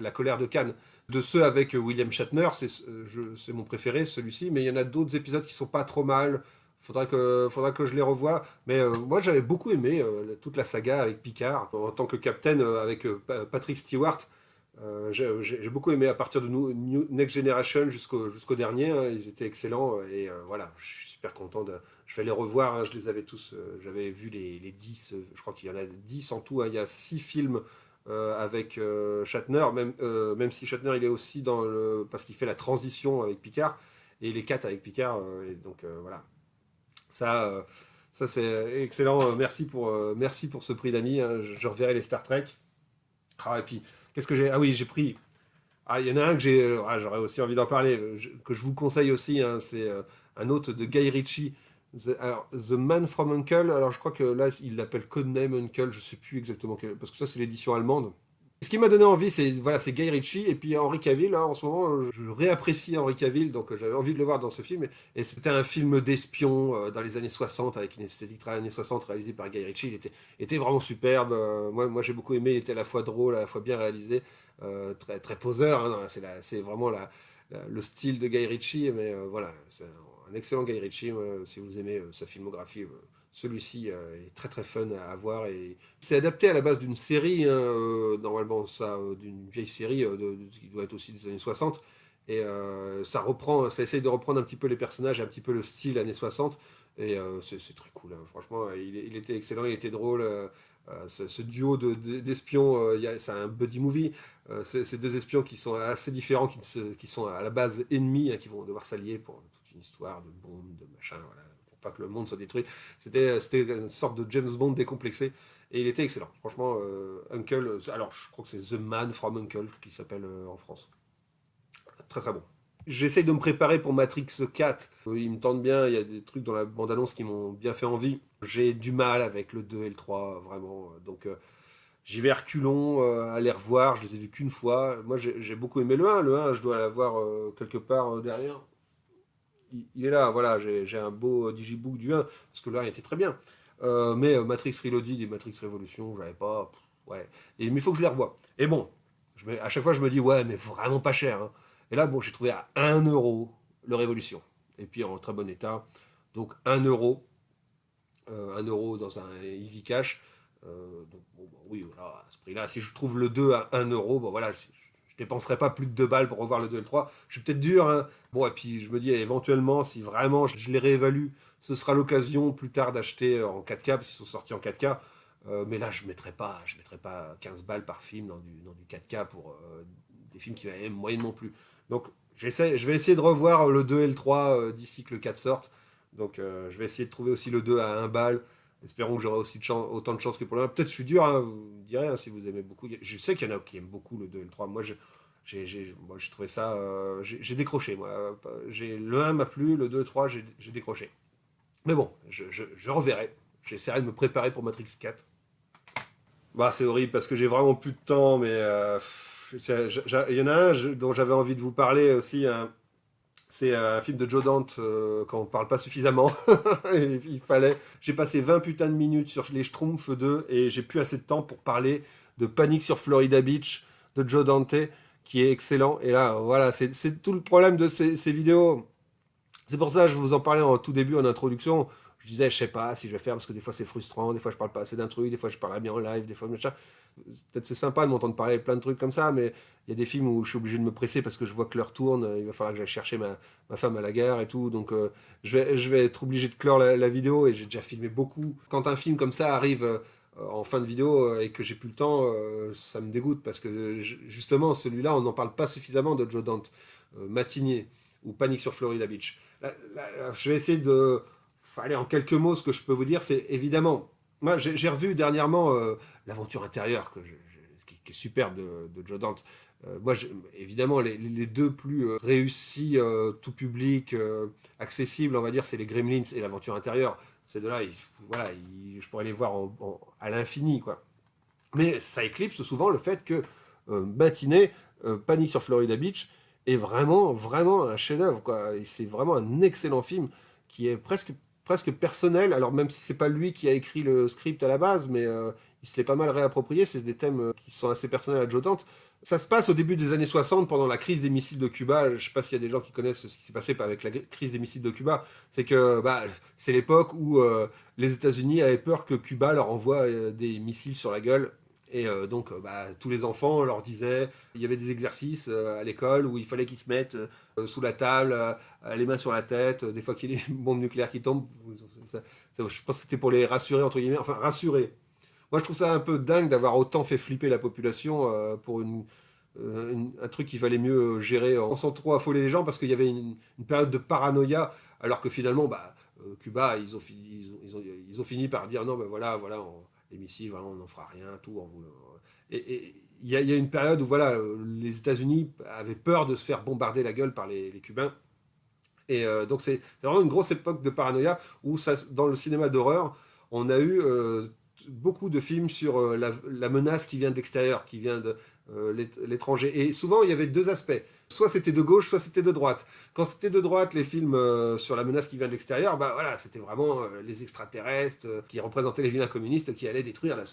la colère de Khan. De ceux avec William Shatner, c'est mon préféré, celui-ci, mais il y en a d'autres épisodes qui sont pas trop mal. Faudra que je les revoie. Mais moi, j'avais beaucoup aimé toute la saga avec Picard, en tant que capitaine avec Patrick Stewart. J'ai beaucoup aimé à partir de Next Generation jusqu'au dernier. Hein, ils étaient excellents. Et voilà, je suis super content je vais les revoir. Hein, je les avais tous. J'avais vu les 10. Je crois qu'il y en a 10 en tout. Hein, il y a 6 films avec Shatner, même si Shatner il est aussi parce qu'il fait la transition avec Picard, et les 4 avec Picard, et donc voilà. Ça c'est excellent, merci pour ce prix d'ami, hein. Je reverrai les Star Trek. Et puis, qu'est-ce que j'ai... Ah oui, j'ai pris... il y en a un que j'aurais aussi envie d'en parler, que je vous conseille aussi, hein, c'est un autre de Guy Ritchie, The Man from Uncle. Alors je crois que là, il l'appelle Codename Uncle, je sais plus exactement parce que ça, c'est l'édition allemande. Ce qui m'a donné envie, c'est Guy Ritchie et puis Henry Cavill. Hein, en ce moment, je réapprécie Henry Cavill, donc j'avais envie de le voir dans ce film. Et c'était un film d'espion dans les années 60, avec une esthétique très années 60 réalisée par Guy Ritchie. Il était vraiment superbe. Moi j'ai beaucoup aimé. Il était à la fois drôle, à la fois bien réalisé, très, très poseur. Hein, c'est vraiment le style de Guy Ritchie. Mais voilà, c'est un excellent Guy Ritchie. Si vous aimez sa filmographie, celui-ci est très très fun à voir, et c'est adapté à la base d'une série, hein, normalement ça, d'une vieille série qui doit être aussi des années 60, et ça essaye de reprendre un petit peu les personnages, un petit peu le style années 60, et c'est très cool, hein. Franchement, il était excellent, il était drôle. Ce duo d'espions, c'est un buddy movie. Ces deux espions qui sont assez différents, qui sont à la base ennemis, hein, qui vont devoir s'allier pour toute une histoire de bombes, de machin, voilà, pas que le monde soit détruit. C'était une sorte de James Bond décomplexé, et il était excellent. Franchement, Uncle, alors je crois que c'est The Man from Uncle qui s'appelle en France. Très très bon. J'essaye de me préparer pour Matrix 4. Il me tente bien, il y a des trucs dans la bande-annonce qui m'ont bien fait envie. J'ai du mal avec le 2 et le 3, vraiment. Donc j'y vais à reculons, à les revoir. Je les ai vus qu'une fois. Moi j'ai beaucoup aimé le 1. Le 1, je dois l'avoir quelque part derrière. Il est là, voilà, j'ai un beau digibook du 1, parce que là, il était très bien. Mais Matrix Reloaded et Matrix Revolution, j'avais pas. Ouais. Mais il faut que je les revoie. Et bon, à chaque fois, je me dis, ouais, mais vraiment pas cher. Hein. Et là, bon, j'ai trouvé à 1 € le Révolution. Et puis en très bon état. Donc 1 €. 1 € dans un Easy Cash. Donc, bon, bah, oui, voilà, à ce prix-là, si je trouve le 2 à 1 €, bon voilà, je dépenserai pas plus de 2 balles pour revoir le 2 et le 3. Je suis peut-être dur, hein. Bon, et puis je me dis, éventuellement, si vraiment je les réévalue, ce sera l'occasion plus tard d'acheter en 4K, parce qu'ils sont sortis en 4K. Mais là, je mettrai pas 15 balles par film dans du 4K pour des films qui m'avaient moyennement plu. Donc, je vais essayer de revoir le 2 et le 3 d'ici que le 4 sorte. Donc, je vais essayer de trouver aussi le 2 à 1 balle. Espérons que j'aurai aussi autant de chance que pour le 1. Peut-être je suis dur, hein, vous me direz, hein, si vous aimez beaucoup. Je sais qu'il y en a qui aiment beaucoup le 2 et le 3. Moi, Moi, j'ai trouvé ça... j'ai décroché, moi. Le 1 m'a plu, le 2, le 3, j'ai décroché. Mais bon, je reverrai. J'essaierai de me préparer pour Matrix 4. Bah, c'est horrible parce que j'ai vraiment plus de temps, mais il y en a un dont j'avais envie de vous parler aussi. C'est un film de Joe Dante quand on parle pas suffisamment. Il fallait. J'ai passé 20 putains de minutes sur les Schtroumpfs 2 et j'ai plus assez de temps pour parler de Panique sur Florida Beach de Joe Dante qui est excellent. Et là, voilà, c'est tout le problème de ces vidéos. C'est pour ça que je vous en parlais en tout début, en introduction. Je disais, je sais pas si je vais faire parce que des fois c'est frustrant, des fois je parle pas assez d'un truc, des fois je parle bien en live, des fois machin. Peut-être c'est sympa de m'entendre parler de plein de trucs comme ça, mais il y a des films où je suis obligé de me presser parce que je vois que l'heure tourne, il va falloir que j'aille chercher ma femme à la gare et tout, donc je vais être obligé de clore la vidéo et j'ai déjà filmé beaucoup. Quand un film comme ça arrive en fin de vidéo et que j'ai plus le temps, ça me dégoûte parce que justement celui-là on n'en parle pas suffisamment de Joe Dante, Matinée ou Panique sur Florida Beach. Je vais essayer de... Allez, en quelques mots, ce que je peux vous dire, c'est évidemment... Moi, j'ai revu dernièrement L'aventure intérieure, qui est superbe de Joe Dante. Moi, évidemment, les deux plus réussis, tout public, accessibles, on va dire, c'est les Gremlins et L'aventure intérieure. Ces deux-là, voilà, je pourrais les voir à l'infini, quoi. Mais ça éclipse souvent le fait que Matinée, Panique sur Florida Beach, est vraiment, vraiment un chef-d'œuvre, quoi. Et c'est vraiment un excellent film qui est presque personnel. Alors même si c'est pas lui qui a écrit le script à la base, mais il se l'est pas mal réapproprié. C'est des thèmes qui sont assez personnels à Joe Dante. Ça se passe au début des années 60, pendant la crise des missiles de Cuba. Je sais pas s'il y a des gens qui connaissent ce qui s'est passé avec la crise des missiles de Cuba. C'est que c'est l'époque où les États-Unis avaient peur que Cuba leur envoie des missiles sur la gueule. Et donc, tous les enfants, on leur disait, il y avait des exercices à l'école où il fallait qu'ils se mettent sous la table, les mains sur la tête, des fois qu'il y a des bombes nucléaires qui tombent. Je pense que c'était pour les rassurer, entre guillemets, enfin rassurer. Moi, je trouve ça un peu dingue d'avoir autant fait flipper la population pour un truc qu'il fallait mieux gérer sans trop affoler les gens parce qu'il y avait une période de paranoïa, alors que finalement, Cuba, ils ont fini par dire non, voilà, les missiles, voilà, on n'en fera rien, tout. Et il y a une période où voilà, les États-Unis avaient peur de se faire bombarder la gueule par les Cubains. Et donc c'est vraiment une grosse époque de paranoïa où dans le cinéma d'horreur, on a eu beaucoup de films sur la menace qui vient de l'extérieur, qui vient de l'étranger. Et souvent, il y avait deux aspects. Soit c'était de gauche, soit c'était de droite. Quand c'était de droite, les films sur la menace qui vient de l'extérieur, voilà, c'était vraiment les extraterrestres qui représentaient les vilains communistes qui allaient détruire la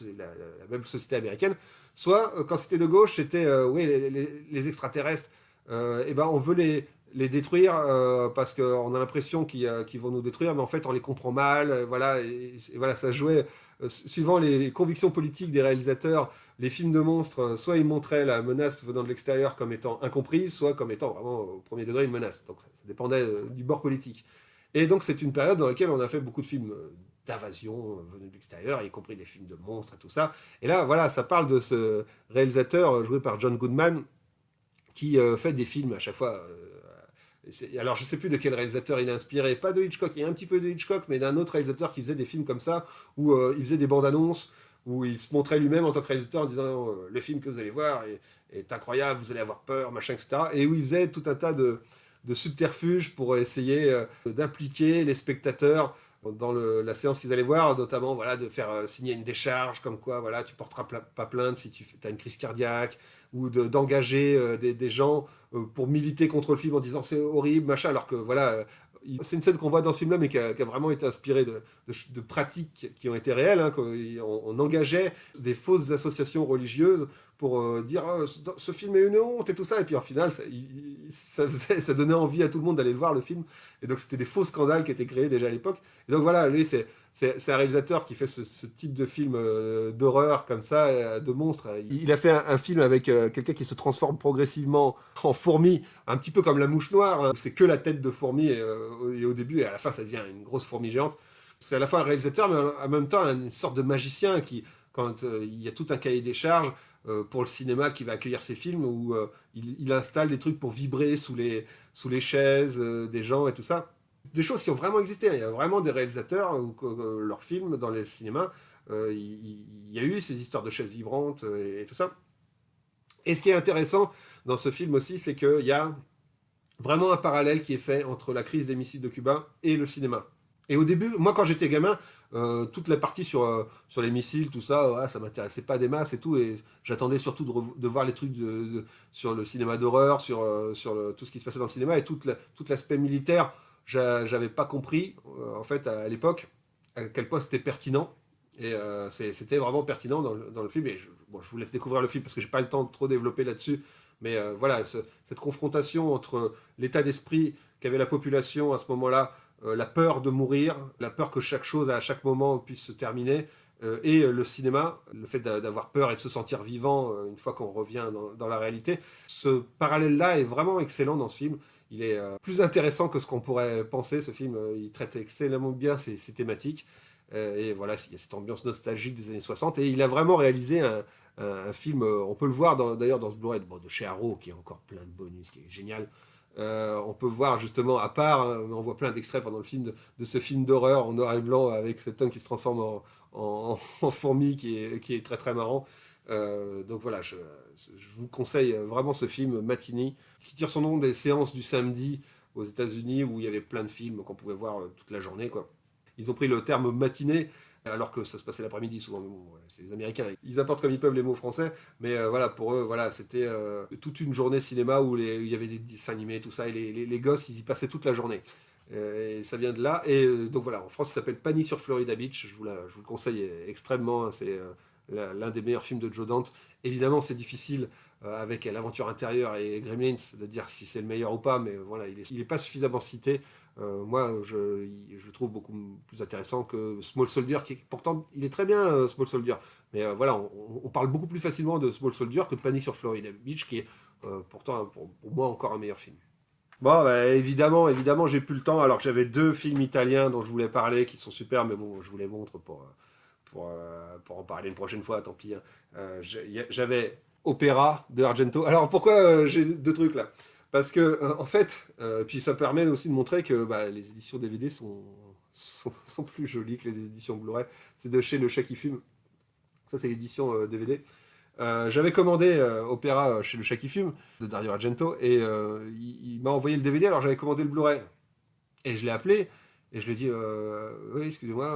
même société américaine. Soit, quand c'était de gauche, c'était oui, les extraterrestres, on veut les détruire parce qu'on a l'impression qu'ils vont nous détruire, mais en fait on les comprend mal, voilà, et voilà, ça jouait suivant les convictions politiques des réalisateurs. Les films de monstres, soit ils montraient la menace venant de l'extérieur comme étant incomprise, soit comme étant vraiment au premier degré une menace. Donc ça dépendait du bord politique. Et donc c'est une période dans laquelle on a fait beaucoup de films d'invasion venus de l'extérieur, y compris des films de monstres et tout ça. Et là, voilà, ça parle de ce réalisateur joué par John Goodman qui fait des films à chaque fois. Alors, je ne sais plus de quel réalisateur il est inspiré, pas de Hitchcock, il y a un petit peu de Hitchcock, mais d'un autre réalisateur qui faisait des films comme ça, où il faisait des bandes annonces, où il se montrait lui-même en tant que réalisateur en disant le film que vous allez voir est incroyable, vous allez avoir peur, machin, etc. Et où il faisait tout un tas de subterfuges pour essayer d'impliquer les spectateurs dans la séance qu'ils allaient voir, notamment voilà, de faire signer une décharge, comme quoi voilà, tu porteras pas plainte si tu as une crise cardiaque, ou d'engager des gens pour militer contre le film en disant c'est horrible, machin, alors que voilà, c'est une scène qu'on voit dans ce film-là, mais qui a vraiment été inspirée de pratiques qui ont été réelles. Hein, on engageait des fausses associations religieuses pour dire oh, ce film est une honte et tout ça, et puis en final, ça donnait envie à tout le monde d'aller le voir, le film, et donc c'était des faux scandales qui étaient créés déjà à l'époque. Et donc voilà, lui, c'est un réalisateur qui fait ce type de film d'horreur comme ça, de monstres. Il a fait un film avec quelqu'un qui se transforme progressivement en fourmi, un petit peu comme la mouche noire. Hein. C'est que la tête de fourmi et au début et à la fin ça devient une grosse fourmi géante. C'est à la fois un réalisateur mais en même temps une sorte de magicien qui, quand il y a tout un cahier des charges pour le cinéma qui va accueillir ses films où il installe des trucs pour vibrer sous les chaises des gens et tout ça. Des choses qui ont vraiment existé. Il y a vraiment des réalisateurs où leurs films dans les cinémas, il y a eu ces histoires de chaises vibrantes et tout ça. Et ce qui est intéressant dans ce film aussi, c'est qu'il y a vraiment un parallèle qui est fait entre la crise des missiles de Cuba et le cinéma. Et au début, moi quand j'étais gamin, toute la partie sur les missiles, tout ça, ouais, ça m'intéressait pas des masses et tout. Et j'attendais surtout de voir les trucs sur le cinéma d'horreur, tout ce qui se passait dans le cinéma et tout l'aspect militaire. J'avais pas compris, en fait, à l'époque, à quel point c'était pertinent. Et c'était vraiment pertinent dans le film. Et bon, je vous laisse découvrir le film parce que j'ai pas le temps de trop développer là-dessus. Mais voilà, cette confrontation entre l'état d'esprit qu'avait la population à ce moment-là, la peur de mourir, la peur que chaque chose à chaque moment puisse se terminer, et le cinéma, le fait d'avoir peur et de se sentir vivant une fois qu'on revient dans la réalité. Ce parallèle-là est vraiment excellent dans ce film. Il est plus intéressant que ce qu'on pourrait penser. Ce film, il traite excellemment bien ces thématiques. Et voilà, il y a cette ambiance nostalgique des années 60. Et il a vraiment réalisé un film, on peut le voir d'ailleurs dans ce Blu-ray de chez Arrow, qui a encore plein de bonus, qui est génial. On peut voir justement, à part, hein, on voit plein d'extraits pendant le film de ce film d'horreur en noir et blanc avec cet homme qui se transforme en fourmi qui est très très marrant. Donc voilà, je vous conseille vraiment ce film Matinee, qui tire son nom des séances du samedi aux États-Unis où il y avait plein de films qu'on pouvait voir toute la journée, quoi. Ils ont pris le terme matinée alors que ça se passait l'après-midi souvent. Mais bon, voilà, c'est les Américains, ils apportent comme ils peuvent les mots français, mais voilà, pour eux, voilà, c'était toute une journée cinéma où il y avait des dessins animés, tout ça, et les gosses, ils y passaient toute la journée. Et ça vient de là. Et donc voilà, en France, ça s'appelle Panic sur Florida Beach. Je vous le conseille extrêmement. Hein, c'est l'un des meilleurs films de Joe Dante. Évidemment, c'est difficile avec l'aventure intérieure et Gremlins de dire si c'est le meilleur ou pas, mais voilà, il est pas suffisamment cité. Moi, je trouve beaucoup plus intéressant que Small Soldier, pourtant, il est très bien, Small Soldier. Mais voilà, on parle beaucoup plus facilement de Small Soldier que de Panic sur Florida Beach, qui est pourtant, pour moi, encore un meilleur film. Bon, bah, évidemment, j'ai plus le temps, alors que j'avais deux films italiens dont je voulais parler, qui sont super, mais bon, je vous les montre pour en parler une prochaine fois, tant pis. Hein. J'avais Opéra de Argento. Alors pourquoi j'ai deux trucs là? Parce que en fait, puis ça permet aussi de montrer que bah, les éditions DVD sont plus jolies que les éditions Blu-ray. C'est de chez Le Chat qui fume. Ça, c'est l'édition DVD. J'avais commandé Opéra chez Le Chat qui fume de Dario Argento et il m'a envoyé le DVD, alors j'avais commandé le Blu-ray. Et je l'ai appelé et je lui ai dit oui, excusez-moi,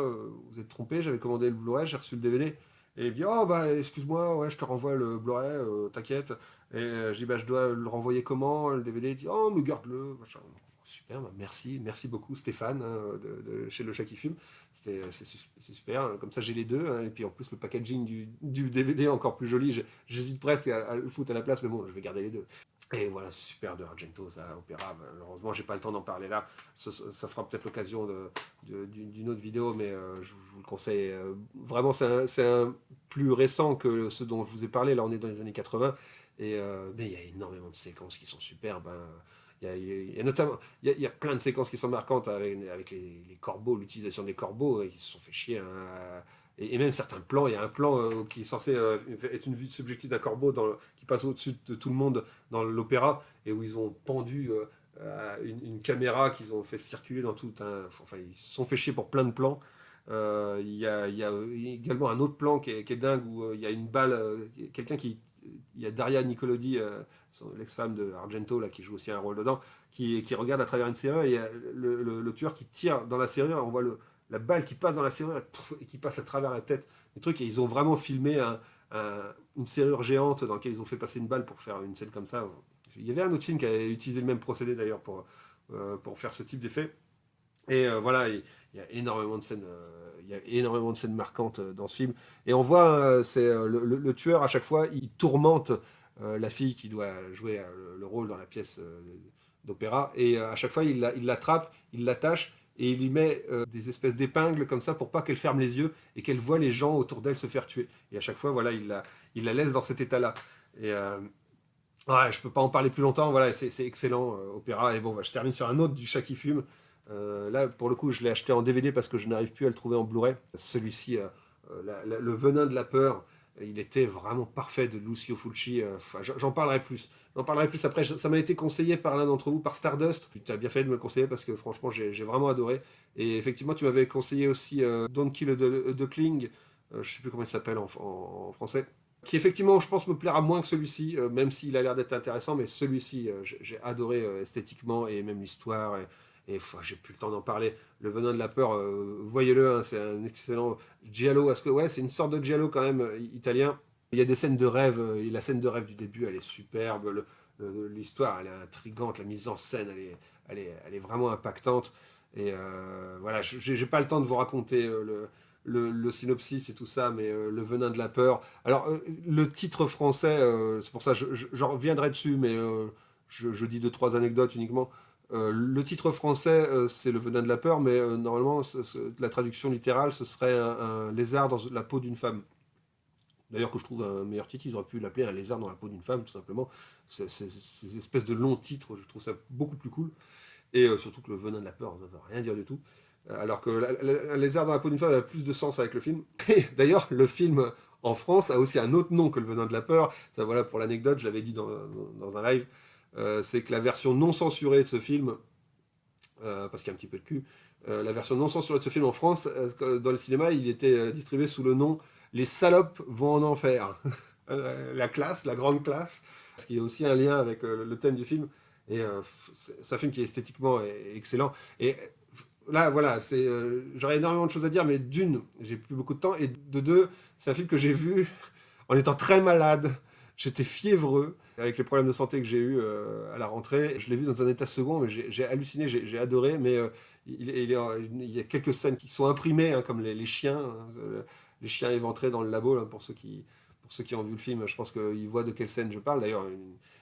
vous êtes trompé, j'avais commandé le Blu-ray, j'ai reçu le DVD. Et il me dit oh bah excuse-moi, ouais, je te renvoie le Blu-ray, t'inquiète. Et je dis bah je dois le renvoyer comment le DVD? Il dit oh mais garde-le, machin. Super, bah, merci beaucoup Stéphane hein, de chez Le Chat qui fume. C'est super, hein, comme ça j'ai les deux. Hein, et puis en plus le packaging du DVD est encore plus joli. J'hésite presque à le foutre à la place, mais bon, je vais garder les deux. Et voilà, c'est super de Argento, ça, Opéra. Malheureusement, j'ai pas le temps d'en parler là. Ça fera peut-être l'occasion d'une autre vidéo, mais je vous le conseille. Vraiment, c'est un plus récent que ce dont je vous ai parlé. Là, on est dans les années 80. Mais il y a énormément de séquences qui sont superbes. Hein. Il y a notamment, il y a plein de séquences qui sont marquantes avec les corbeaux, l'utilisation des corbeaux, qui se sont fait chier. Hein, et même certains plans, il y a un plan qui est censé être une vue subjective d'un corbeau qui passe au-dessus de tout le monde dans l'opéra, et où ils ont pendu une caméra qu'ils ont fait circuler dans tout un... Enfin, ils se sont fait chier pour plein de plans. Il y a également un autre plan qui est dingue, où il y a une balle, quelqu'un qui... Il y a Daria Nicolodi, l'ex-femme de Argento, là, qui joue aussi un rôle dedans, qui regarde à travers une serrure, et il y a le tueur qui tire dans la serrure, on voit la balle qui passe dans la serrure et qui passe à travers la tête. Des trucs, et ils ont vraiment filmé une serrure géante dans laquelle ils ont fait passer une balle pour faire une scène comme ça. Il y avait un autre film qui avait utilisé le même procédé d'ailleurs pour faire ce type d'effet. Et voilà, il y a énormément de scènes. Il y a énormément de scènes marquantes dans ce film. Et on voit, c'est le tueur à chaque fois, il tourmente la fille qui doit jouer le rôle dans la pièce d'opéra. Et à chaque fois, il l'attrape, il l'attache et il lui met des espèces d'épingles comme ça pour pas qu'elle ferme les yeux et qu'elle voit les gens autour d'elle se faire tuer. Et à chaque fois, voilà, il la laisse dans cet état-là. Et ouais, je peux pas en parler plus longtemps. Voilà, c'est excellent, opéra. Et bon, bah, je termine sur un autre du Chat qui fume. Là, pour le coup, je l'ai acheté en DVD parce que je n'arrive plus à le trouver en Blu-ray. Celui-ci, le venin de la peur, il était vraiment parfait de Lucio Fulci. J'en parlerai plus. J'en parlerai plus après. Ça m'a été conseillé par l'un d'entre vous, par Stardust. Tu as bien fait de me le conseiller parce que franchement, j'ai vraiment adoré. Et effectivement, tu m'avais conseillé aussi Don't Kill a Duckling. Je ne sais plus comment il s'appelle en français. qui effectivement, je pense, me plaira moins que celui-ci, même s'il a l'air d'être intéressant, mais celui-ci, j'ai adoré esthétiquement et même l'histoire, et j'ai plus le temps d'en parler. Le Venin de la peur, voyez-le, hein, c'est un excellent giallo, parce que ouais, c'est une sorte de giallo quand même italien. Il y a des scènes de rêve, et la scène de rêve du début, elle est superbe, l'histoire, elle est intrigante, la mise en scène, elle est vraiment impactante. Et voilà, j'ai pas le temps de vous raconter le synopsis et tout ça, mais le venin de la peur. Alors, le titre français, c'est pour ça, j'en reviendrai dessus, mais je dis deux, trois anecdotes uniquement. Le titre français, c'est le venin de la peur, mais normalement, la traduction littérale, ce serait un lézard dans la peau d'une femme. D'ailleurs, que je trouve un meilleur titre, ils auraient pu l'appeler un lézard dans la peau d'une femme, tout simplement. Ces espèces de longs titres, je trouve ça beaucoup plus cool. Et surtout que le venin de la peur, ça ne veut rien dire du tout. Alors que un lézard dans la peau d'une femme a plus de sens avec le film. Et d'ailleurs, le film en France a aussi un autre nom que le venin de la peur. Ça, voilà, pour l'anecdote, je l'avais dit dans un live. C'est que la version non censurée de ce film, parce qu'il y a un petit peu de cul, la version non censurée de ce film en France, dans le cinéma, il était distribué sous le nom Les salopes vont en enfer. La classe, la grande classe. Ce qui est aussi un lien avec le thème du film. Et c'est un film qui est esthétiquement excellent. Et là, voilà, j'aurais énormément de choses à dire, mais d'une, j'ai plus beaucoup de temps. Et de deux, c'est un film que j'ai vu en étant très malade. J'étais fiévreux avec les problèmes de santé que j'ai eu à la rentrée. Je l'ai vu dans un état second, mais j'ai halluciné, j'ai adoré. Mais il y a quelques scènes qui sont imprimées, hein, comme les chiens, hein, les chiens éventrés dans le labo, hein, pour ceux qui ont vu le film. Je pense qu'ils voient de quelle scène je parle. D'ailleurs,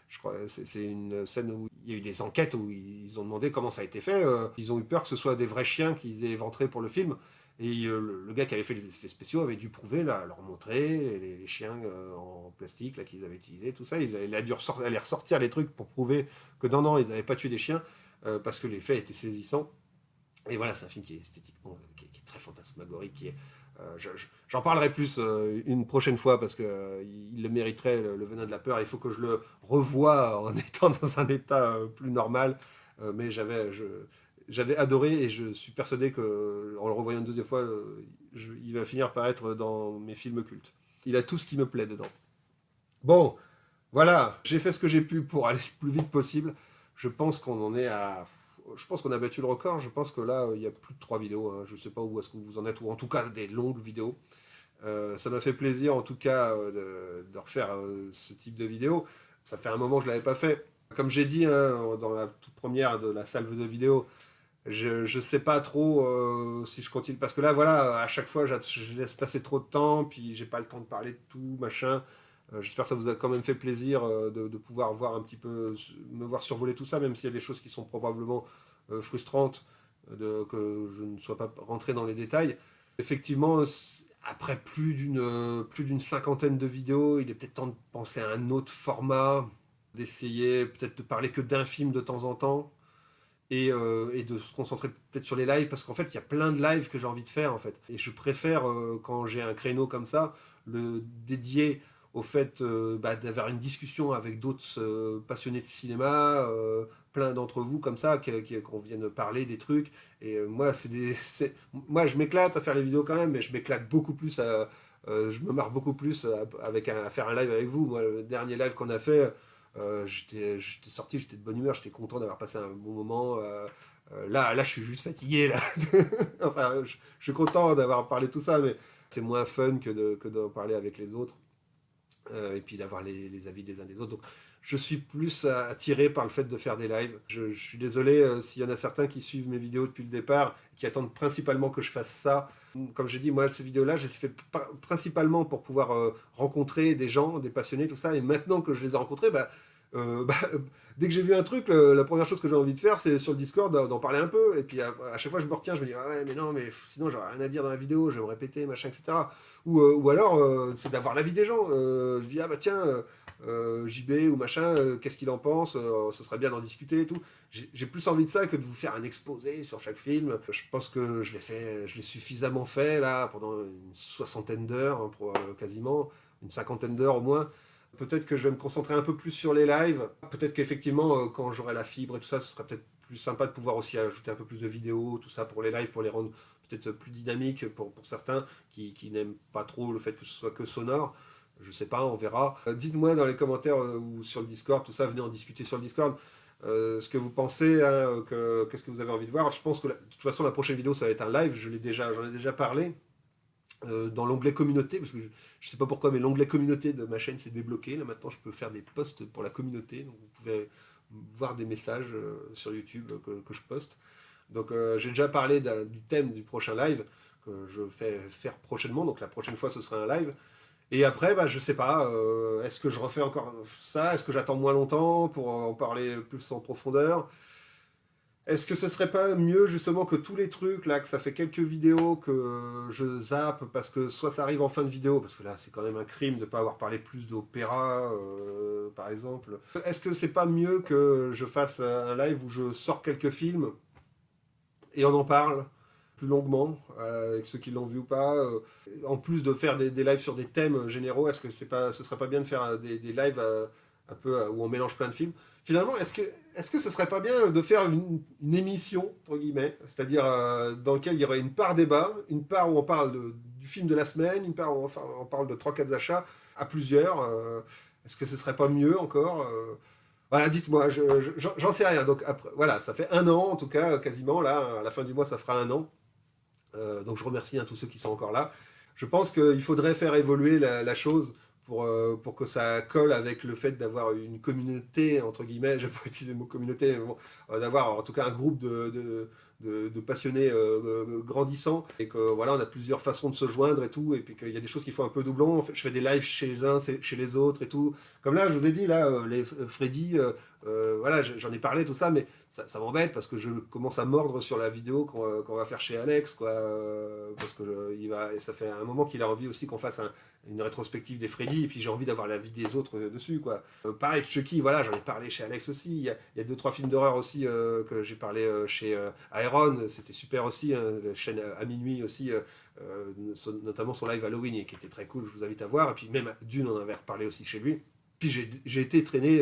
je crois c'est une scène où il y a eu des enquêtes où ils ont demandé comment ça a été fait. Ils ont eu peur que ce soit des vrais chiens qu'ils aient éventrés pour le film. Et le gars qui avait fait les effets spéciaux avait dû prouver, là, leur montrer les chiens en plastique là, qu'ils avaient utilisés, tout ça. Il a dû aller ressortir les trucs pour prouver que non, ils n'avaient pas tué des chiens, parce que les faits étaient saisissants. Et voilà, c'est un film qui est esthétiquement, qui est très fantasmagorique, j'en parlerai plus une prochaine fois parce qu'il le mériterait, le venin de la peur. Il faut que je le revoie en étant dans un état plus normal. Mais j'avais adoré et je suis persuadé qu'en le revoyant une deuxième fois, il va finir par être dans mes films cultes. Il a tout ce qui me plaît dedans. Bon, voilà, j'ai fait ce que j'ai pu pour aller le plus vite possible. Je pense qu'on en est à... Je pense qu'on a battu le record. Je pense que là, il y a plus de 3 vidéos, hein. Je ne sais pas où est-ce que vous en êtes, ou en tout cas des longues vidéos. Ça m'a fait plaisir, en tout cas, de refaire ce type de vidéo. Ça fait un moment que je ne l'avais pas fait. Comme j'ai dit, hein, dans la toute première de la salve de vidéos, je ne sais pas trop si je continue. Parce que là, voilà, à chaque fois, je laisse passer trop de temps, puis j'ai pas le temps de parler de tout, machin. J'espère que ça vous a quand même fait plaisir de pouvoir voir un petit peu, me voir survoler tout ça, même s'il y a des choses qui sont probablement frustrantes, que je ne sois pas rentré dans les détails. Effectivement, après plus d'une cinquantaine de vidéos, il est peut-être temps de penser à un autre format, d'essayer peut-être de parler que d'un film de temps en temps, et de se concentrer peut-être sur les lives, parce qu'en fait, il y a plein de lives que j'ai envie de faire, en fait. Et je préfère, quand j'ai un créneau comme ça, le dédier au fait d'avoir une discussion avec d'autres passionnés de cinéma, plein d'entre vous comme ça, qu'on vienne parler des trucs. Et moi, moi, je m'éclate à faire les vidéos quand même, mais je m'éclate beaucoup plus je me marre beaucoup plus à faire un live avec vous. Moi, le dernier live qu'on a fait, j'étais sorti, j'étais de bonne humeur, j'étais content d'avoir passé un bon moment. Là, je suis juste fatigué. Là. Enfin, je suis content d'avoir parlé de tout ça, mais c'est moins fun que d'en parler avec les autres. Et puis d'avoir les avis des uns des autres. Donc, je suis plus attiré par le fait de faire des lives. Je suis désolé s'il y en a certains qui suivent mes vidéos depuis le départ, qui attendent principalement que je fasse ça. Comme j'ai dit, moi, ces vidéos-là, je les ai fait principalement pour pouvoir rencontrer des gens, des passionnés, tout ça. Et maintenant que je les ai rencontrés, dès que j'ai vu un truc, la première chose que j'ai envie de faire, c'est sur le Discord d'en parler un peu. Et puis à chaque fois, je me retiens, je me dis, ah ouais, mais non, mais sinon, j'aurais rien à dire dans la vidéo, je vais me répéter, machin, etc. Ou alors, c'est d'avoir l'avis des gens. Je dis, ah bah tiens, JB ou machin, qu'est-ce qu'il en pense, ce serait bien d'en discuter et tout. J'ai plus envie de ça que de vous faire un exposé sur chaque film. Je pense que je l'ai suffisamment fait là pendant une soixantaine d'heures, hein, quasiment, une cinquantaine d'heures au moins. Peut-être que je vais me concentrer un peu plus sur les lives. Peut-être qu'effectivement, quand j'aurai la fibre et tout ça, ce sera peut-être plus sympa de pouvoir aussi ajouter un peu plus de vidéos, tout ça pour les lives, pour les rendre peut-être plus dynamiques pour certains qui n'aiment pas trop le fait que ce soit que sonore. Je sais pas, on verra. Dites-moi dans les commentaires ou sur le Discord, tout ça, venez en discuter sur le Discord. Ce que vous pensez, hein, qu'est-ce que vous avez envie de voir. Je pense que de toute façon la prochaine vidéo ça va être un live, j'en ai déjà parlé dans l'onglet communauté, parce que je ne sais pas pourquoi, mais l'onglet communauté de ma chaîne s'est débloqué. Là maintenant je peux faire des posts pour la communauté, donc vous pouvez voir des messages sur YouTube que je poste. Donc j'ai déjà parlé du thème du prochain live que je vais faire prochainement, donc la prochaine fois ce sera un live. Et après, bah, je sais pas, est-ce que je refais encore ça? Est-ce que j'attends moins longtemps pour en parler plus en profondeur? Est-ce que ce serait pas mieux justement que tous les trucs, là, que ça fait quelques vidéos que je zappe parce que soit ça arrive en fin de vidéo, parce que là c'est quand même un crime de ne pas avoir parlé plus d'opéra, par exemple. Est-ce que c'est pas mieux que je fasse un live où je sors quelques films et on en parle plus longuement, avec ceux qui l'ont vu ou pas. En plus de faire des lives sur des thèmes généraux, est-ce que ce serait pas bien de faire des lives un peu où on mélange plein de films? Finalement, est-ce que ce serait pas bien de faire une émission, entre guillemets, c'est-à-dire dans laquelle il y aurait une part débat, une part où on parle du film de la semaine, une part où on parle de 3-4 achats à plusieurs. Est-ce que ce serait pas mieux encore voilà, dites-moi, j'en sais rien. Donc après, voilà, ça fait un an en tout cas, quasiment, là, à la fin du mois, ça fera un an. Donc je remercie tous ceux qui sont encore là. Je pense qu'il faudrait faire évoluer la chose pour que ça colle avec le fait d'avoir une communauté, entre guillemets, je ne vais pas utiliser le mot communauté, mais bon, d'avoir en tout cas un groupe de passionnés grandissants, et que voilà, on a plusieurs façons de se joindre et tout, et puis qu'il y a des choses qui font un peu doublon. Je fais des lives chez les uns, chez les autres et tout. Comme là, je vous ai dit, là, les Freddy, voilà, j'en ai parlé, tout ça, mais ça m'embête parce que je commence à mordre sur la vidéo qu'on va faire chez Alex, quoi, parce que ça fait un moment qu'il a envie aussi qu'on fasse une rétrospective des Freddy, et puis j'ai envie d'avoir l'avis des autres dessus, quoi. Pareil, Chucky, voilà, j'en ai parlé chez Alex aussi. Il y a 2-3 films d'horreur aussi que j'ai parlé chez Iron, c'était super aussi, hein, la chaîne à minuit aussi, notamment son live Halloween, qui était très cool, je vous invite à voir. Et puis même Dune, on avait reparlé aussi chez lui. Puis j'ai été traîné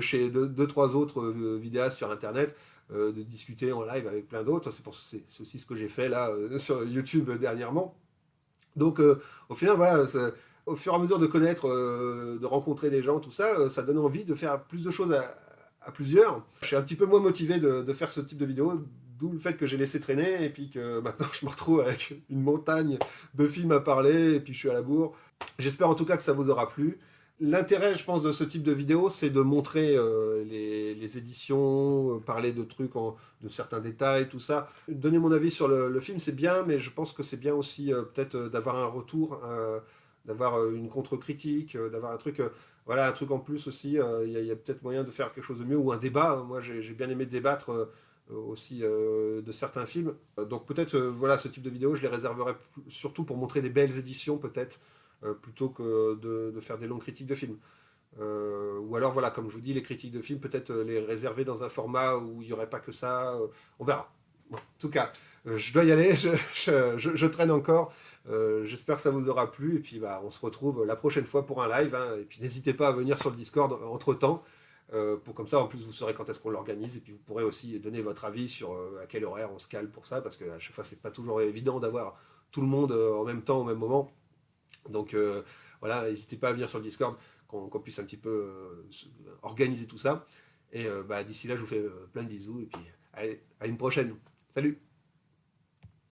chez 2-3 autres vidéastes sur internet, de discuter en live avec plein d'autres. C'est aussi ce que j'ai fait là sur YouTube dernièrement. Donc au final, voilà, au fur et à mesure de connaître, de rencontrer des gens, tout ça, ça donne envie de faire plus de choses à plusieurs. Je suis un petit peu moins motivé de faire ce type de vidéo, d'où le fait que j'ai laissé traîner, et puis que maintenant je me retrouve avec une montagne de films à parler, et puis je suis à la bourre. J'espère en tout cas que ça vous aura plu. L'intérêt, je pense, de ce type de vidéo, c'est de montrer les éditions, parler de trucs, de certains détails, tout ça. Donner mon avis sur le film, c'est bien, mais je pense que c'est bien aussi peut-être d'avoir un retour, d'avoir une contre-critique, d'avoir un truc, voilà, un truc en plus aussi. Il y a peut-être moyen de faire quelque chose de mieux, ou un débat, hein. Moi, j'ai bien aimé débattre aussi de certains films. Donc peut-être, voilà, ce type de vidéo, je les réserverai surtout pour montrer des belles éditions, peut-être, plutôt que de faire des longues critiques de films. Ou alors, voilà, comme je vous dis, les critiques de films, peut-être les réserver dans un format où il n'y aurait pas que ça. On verra. Bon, en tout cas, je dois y aller, je traîne encore. J'espère que ça vous aura plu. Et puis, bah, on se retrouve la prochaine fois pour un live, hein. Et puis, n'hésitez pas à venir sur le Discord entre-temps. Pour comme ça, en plus, vous saurez quand est-ce qu'on l'organise. Et puis, vous pourrez aussi donner votre avis sur à quel horaire on se cale pour ça. Parce que à chaque fois, c'est pas toujours évident d'avoir tout le monde en même temps, au même moment. Donc voilà, n'hésitez pas à venir sur le Discord, qu'on puisse un petit peu organiser tout ça. Et bah, d'ici là, je vous fais plein de bisous. Et puis, allez, à une prochaine. Salut!